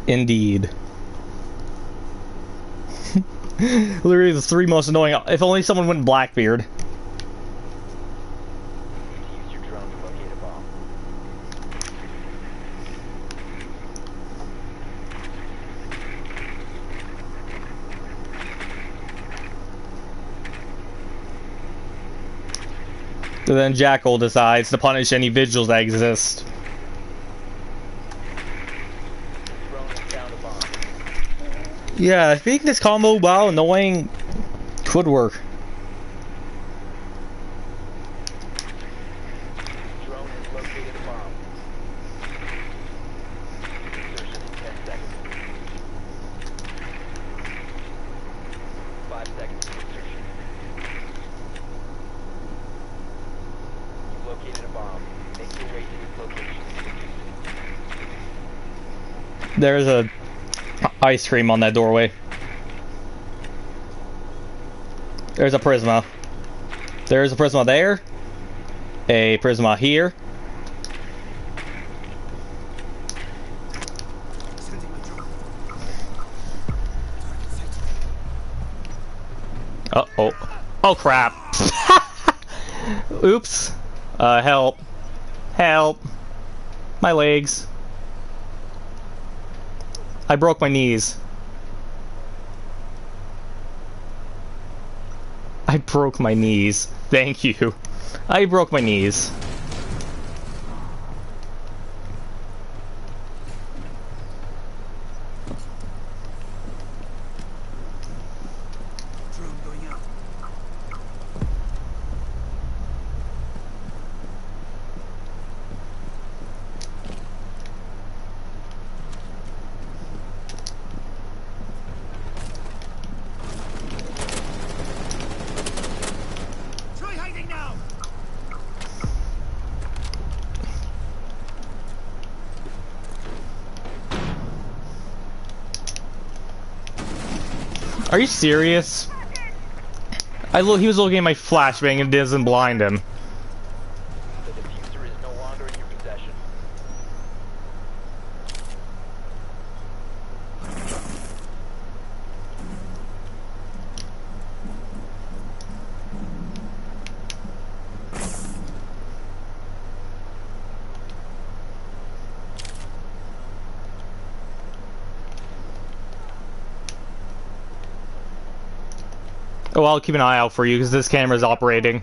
Speaker 6: Indeed. Literally the three most annoying. If only someone went Blackbeard.
Speaker 9: Use your drone to locate a bomb.
Speaker 6: So then Jackal decides to punish any vigils that exist.
Speaker 9: Drone has found a bomb.
Speaker 6: Yeah, I think this combo, while annoying, could work.
Speaker 9: Drone has located a bomb. Insertion in 10 seconds. 5 seconds to insertion. You've located a bomb. Make your way to its location.
Speaker 6: There's a ice cream on that doorway. There's a Prisma. There's a Prisma there. A Prisma here. Uh-oh. Oh, crap. Oops. Help. Help. My legs. I broke my knees. I broke my knees. Thank you. I broke my knees. Are you serious? He was looking at my flashbang and it doesn't blind him.
Speaker 9: The diffuser is no longer in your possession.
Speaker 6: Oh, I'll keep an eye out for you because this camera's operating.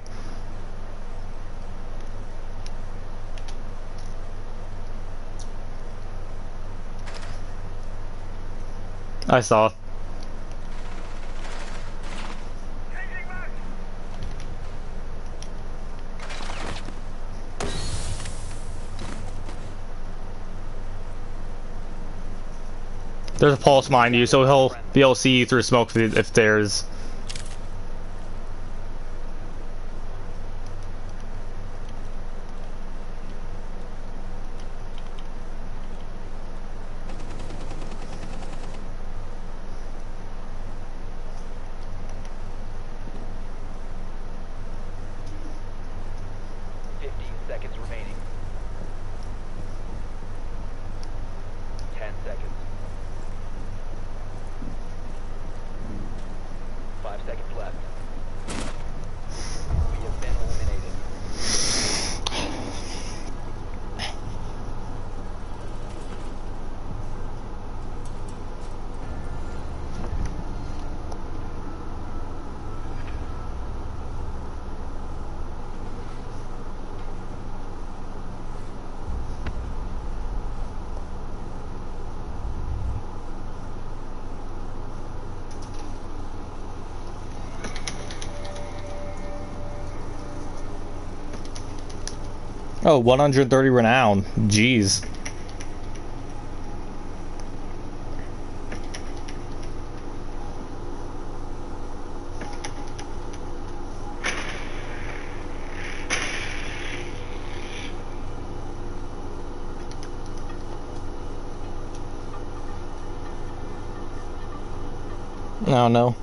Speaker 6: I saw. There's a pulse behind you, so he'll be able to see you through smoke if there's... Oh, 130 renown. Jeez. Oh no.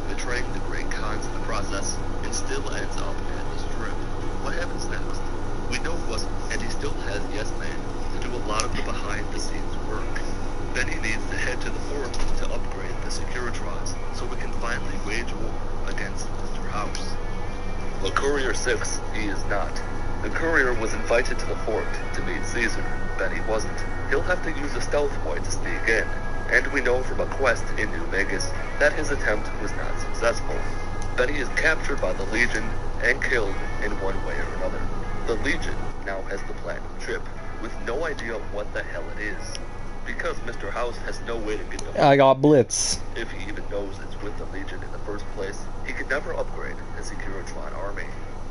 Speaker 14: Betraying the great Khans in the process, and still ends up at the strip. What happens now? 6, he is not. The courier was invited to the fort to meet Caesar. Benny wasn't. He'll have to use a stealth boy to sneak in, and we know from a quest in New Vegas that his attempt was not successful. Benny is captured by the Legion and killed in one way or another. The Legion now has the plan of the trip, with no idea what the hell it is, because Mr. House has no way to get the
Speaker 6: I got Blitz.
Speaker 14: If he even knows it's with the Legion in the first place, he could never upgrade his Securotron army.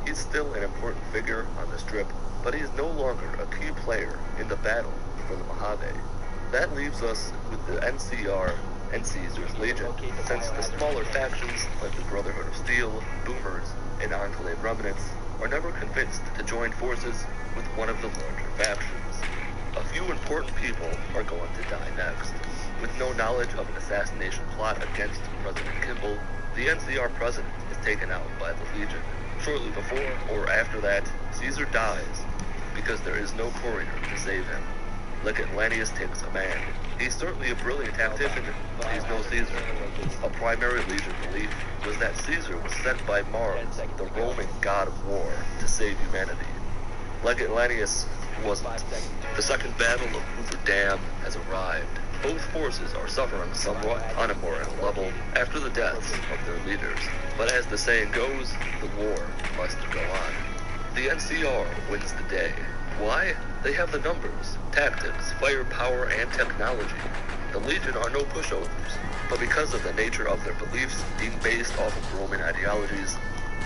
Speaker 14: He's still an important figure on the strip, but he is no longer a key player in the battle for the Mojave. That leaves us with the NCR and Caesar's Legion, since the smaller factions like the Brotherhood of Steel, Boomers, and Enclave Remnants are never convinced to join forces with one of the larger factions. A few important people are going to die next. With no knowledge of an assassination plot against President Kimball, the NCR president is taken out by the Legion. Shortly before or after that, Caesar dies because there is no courier to save him. Legate Lanius takes command. He's certainly a brilliant tactician, but he's no Caesar. A primary Legion belief was that Caesar was sent by Mars, the Roman god of war, to save humanity. Legate Lanius wasn't. The second battle of Hoover Dam has arrived. Both forces are suffering somewhat on a moral level after the deaths of their leaders. But as the saying goes, the war must go on. The NCR wins the day. Why? They have the numbers, tactics, firepower, and technology. The Legion are no pushovers, but because of the nature of their beliefs being based off of Roman ideologies,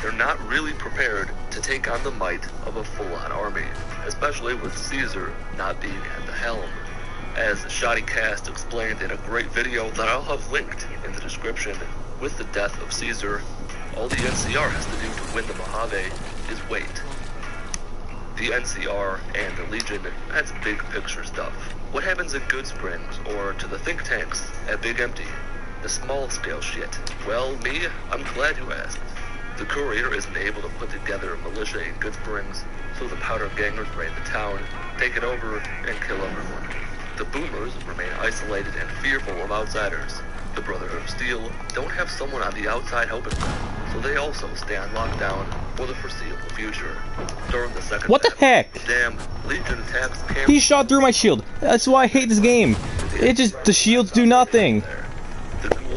Speaker 14: they're not really prepared to take on the might of a full-on army, especially with Caesar not being at the helm. As Shoddy Cast explained in a great video that I'll have linked in the description, with the death of Caesar, all the NCR has to do to win the Mojave is wait. The NCR and the Legion, that's big picture stuff. What happens at Goodsprings or to the think tanks at Big Empty? The small scale shit. Well, me, I'm glad you asked. The courier isn't able to put together a militia in Goodsprings, so the powder gangers raid the town, take it over, and kill everyone. The Boomers remain isolated and fearful of outsiders. The Brotherhood of Steel don't have someone on the outside helping them, so they also stay on lockdown for the foreseeable future. During the second
Speaker 6: What the heck?
Speaker 14: Damn, Legion attacks camp.
Speaker 6: He shot through my shield. That's why I hate this game. The shields do nothing.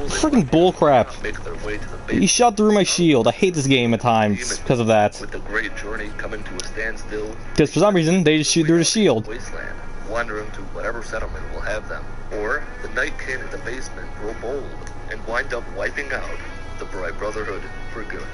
Speaker 6: Freaking bullcrap.
Speaker 14: Make their way to the base.
Speaker 6: He shot through my shield. I hate this game at times because of that.
Speaker 14: With the great journey coming to a standstill.
Speaker 6: Because for some reason they just shoot through the shield.
Speaker 14: Wasteland, wandering to whatever settlement will have them. Or the Night King in the basement grow bold and wind up wiping out the Bright Brotherhood for good.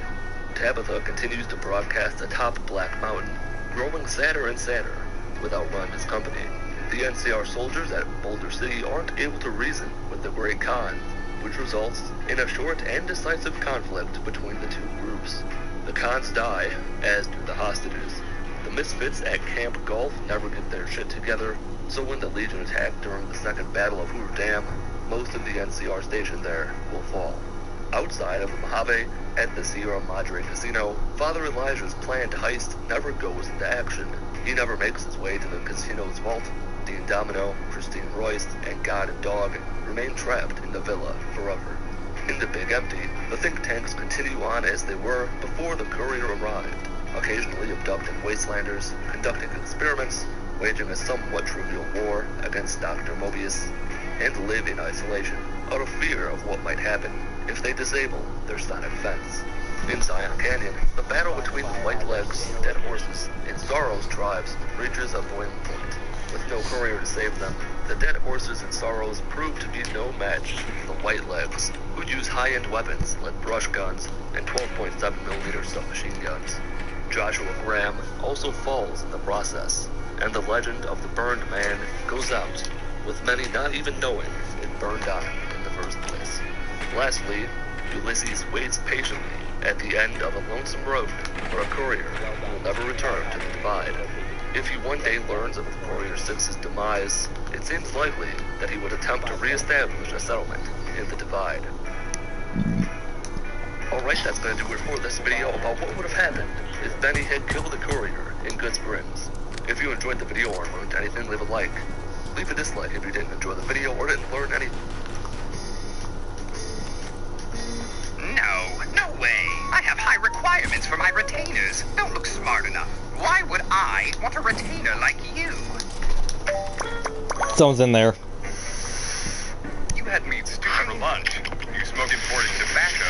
Speaker 14: Tabitha continues to broadcast atop Black Mountain, growing sadder and sadder without Rhonda's company. The NCR soldiers at Boulder City aren't able to reason with the Great Khan, which results in a short and decisive conflict between the two groups. The Khans die, as do the hostages. The misfits at Camp Gulf never get their shit together, so when the Legion attack during the second battle of Hoover Dam, most of the NCR stationed there will fall. Outside of the Mojave, at the Sierra Madre Casino, Father Elijah's planned heist never goes into action. He never makes his way to the casino's vault. Dean Domino, Christine Royce, and God and Dog remain trapped in the villa forever. In the Big Empty, the think tanks continue on as they were before the courier arrived, occasionally abducting wastelanders, conducting experiments, waging a somewhat trivial war against Dr. Mobius, and live in isolation, out of fear of what might happen if they disable their sonic fence. In Zion Canyon, the battle between the White Legs, Dead Horses, and Sorrow's tribes reaches a boiling point. With no courier to save them, the Dead Horses and Sorrows prove to be no match for the White Legs, who use high-end weapons like brush guns and 12.7mm submachine guns. Joshua Graham also falls in the process, and the legend of the Burned Man goes out, with many not even knowing it burned on in the first place. Lastly, Ulysses waits patiently at the end of a lonesome road where a courier will never return to the Divide. If he one day learns of the Courier 6's demise, it seems likely that he would attempt to re-establish a settlement in the Divide. Alright, that's going to do it for this video about what would have happened if Benny had killed the courier in Goodsprings. If you enjoyed the video or learned anything, leave a like. Leave a dislike if you didn't enjoy the video or didn't learn anything.
Speaker 15: No way. I have high requirements. requirements for my retainers. Don't look smart enough. Why would I want a retainer like you?
Speaker 6: Someone's in there.
Speaker 15: You had meat stew for lunch. You smoke imported tobacco.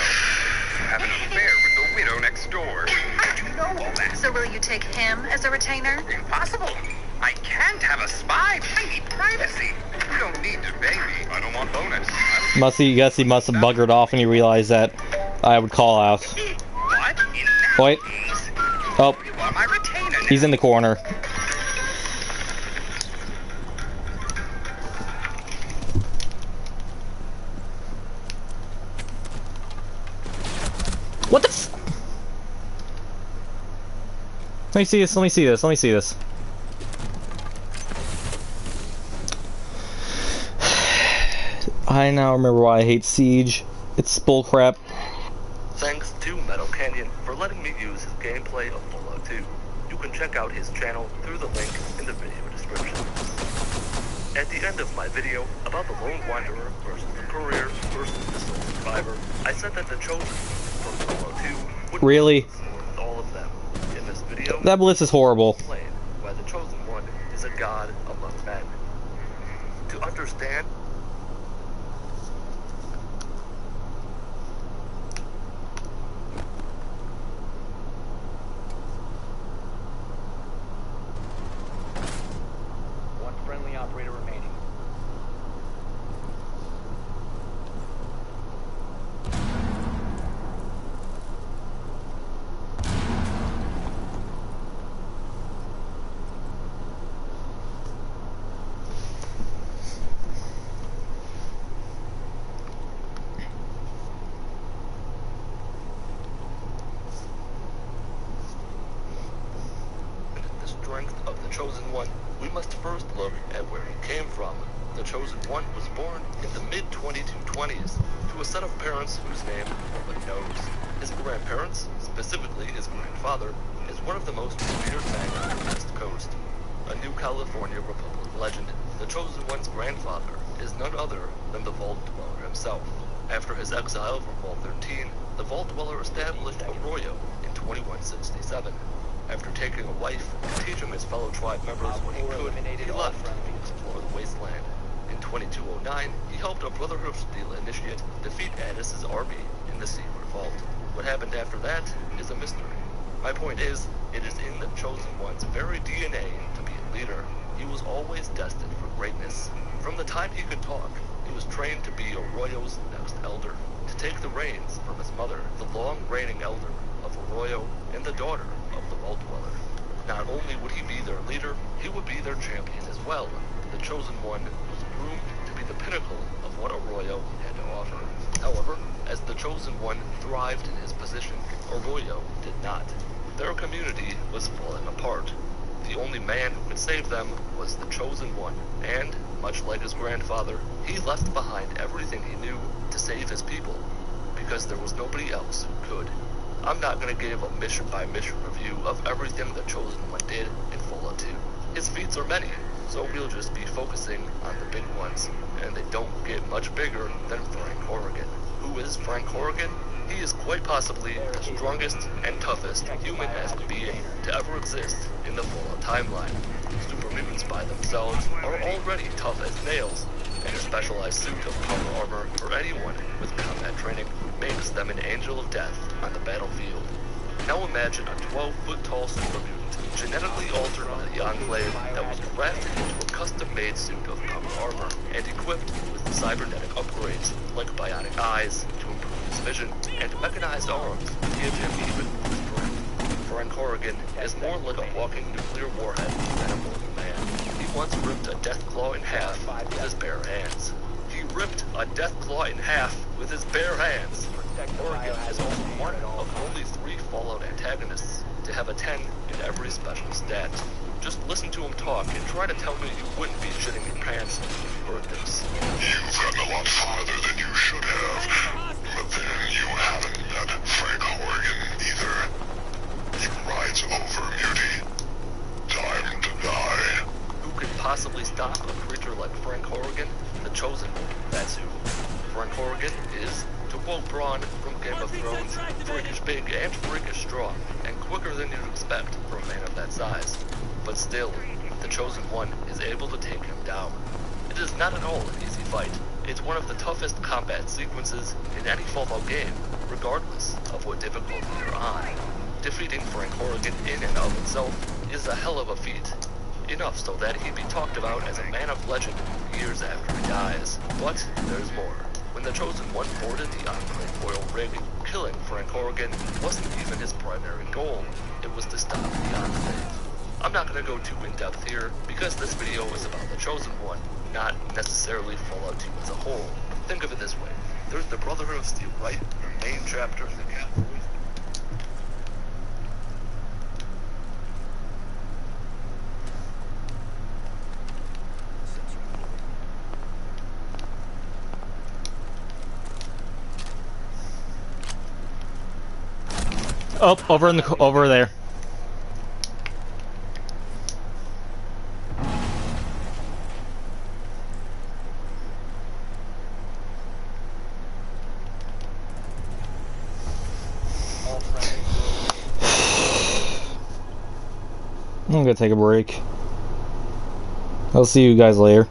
Speaker 15: You have an affair with the widow next door. How did you know all that?
Speaker 8: So will you take him as a retainer?
Speaker 15: Impossible. I can't have a spy. I need privacy. You don't need to pay me. I don't want bonus.
Speaker 6: Guess he must have buggered off when he realized that I would call out.
Speaker 15: What? In that
Speaker 6: Wait.
Speaker 15: case,
Speaker 6: Oh.
Speaker 15: you are my retainer now.
Speaker 6: He's in the corner. What the f- Let me see this, let me see this, let me see this. I now remember why I hate Siege. It's bullcrap.
Speaker 14: Thanks to Metal Canyon for letting me use his gameplay of Fallout 2. You can check out his channel through the link in the video description. At the end of my video about the Lone Wanderer versus the Courier versus the Sole Survivor, I said that the Chosen from Fallout 2 would
Speaker 6: Really?
Speaker 14: with all of them. In this video,
Speaker 6: That blitz is horrible.
Speaker 14: explain why the Chosen One is a god among men. To understand
Speaker 9: One friendly operator remaining.
Speaker 14: the strength of the Chosen One, we must first look at where he came from. The Chosen One was born in the mid-2220s to a set of parents whose name nobody knows. His grandparents, specifically his grandfather, is one of the most revered men on the West Coast. A New California Republic legend, the Chosen One's grandfather is none other than the Vault Dweller himself. After his exile from Vault 13, the Vault Dweller established Arroyo in 2167. After taking a wife and teaching his fellow tribe members what he could, he left to explore the wasteland. In 2209, he helped a Brotherhood of Steel initiate defeat Addis's army in the Secret Vault. What happened after that is a mystery. My point is, it is in the Chosen One's very DNA to be a leader. He was always destined for greatness. From the time he could talk, he was trained to be Arroyo's next elder, to take the reins from his mother, the long-reigning elder of Arroyo and the daughter of the Vault Dweller. Not only would he be their leader, he would be their champion as well. The Chosen One was groomed to be the pinnacle of what Arroyo had to offer. However, as the Chosen One thrived in his position, Arroyo did not. Their community was falling apart. The only man who could save them was the Chosen One, and, much like his grandfather, he left behind everything he knew to save his people, because there was nobody else who could. I'm not going to give a mission-by-mission review of everything the Chosen One did in Fallout 2. His feats are many, so we'll just be focusing on the big ones, and they don't get much bigger than Frank Horrigan. Who is Frank Horrigan? He is quite possibly the strongest and toughest human-esque being to ever exist in the Fallout timeline. Super mutants by themselves are already tough as nails, and a specialized suit of power armor for anyone with combat training makes them an angel of death on the battlefield. Now imagine a 12-foot-tall super mutant genetically altered by the Enclave that was grafted into a custom-made suit of power armor and equipped with cybernetic upgrades like bionic eyes to improve his vision and mechanized arms to give him even more strength. Frank Horrigan is more like a walking nuclear warhead than a mortal man. He once ripped a Deathclaw in half with his bare hands. He ripped a Deathclaw in half with his bare hands. Horrigan is also one of only 3 Fallout antagonists to have a 10 in every special stat. Just listen to him talk and try to tell me you wouldn't be shitting your pants if you heard this.
Speaker 16: You've gotten a lot farther than you should have, but then you haven't met Frank Horrigan either. He rides over, Muty. Time to die.
Speaker 14: Who could possibly stop a creature like Frank Horrigan? The Chosen One, that's who. Frank Horrigan is, to quote Bronn from Game of Thrones, freakish big and freakish strong, and quicker than you'd expect for a man of that size. But still, the Chosen One is able to take him down. It is not at all an easy fight. It's one of the toughest combat sequences in any Fallout game, regardless of what difficulty you're on. Defeating Frank Horrigan in and of itself is a hell of a feat. Enough so that he'd be talked about as a man of legend years after he dies. But there's more. When the Chosen One boarded the Enclave oil rig, killing Frank Horrigan wasn't even his primary goal. It was to stop the Enclave. I'm not going to go too in-depth here, because this video is about the Chosen One, not necessarily Fallout 2 as a whole. Think of it this way. There's the Brotherhood of Steel, right? The main chapter of the Cavalry.
Speaker 6: Oh, over there. I'm gonna take a break. I'll see you guys later.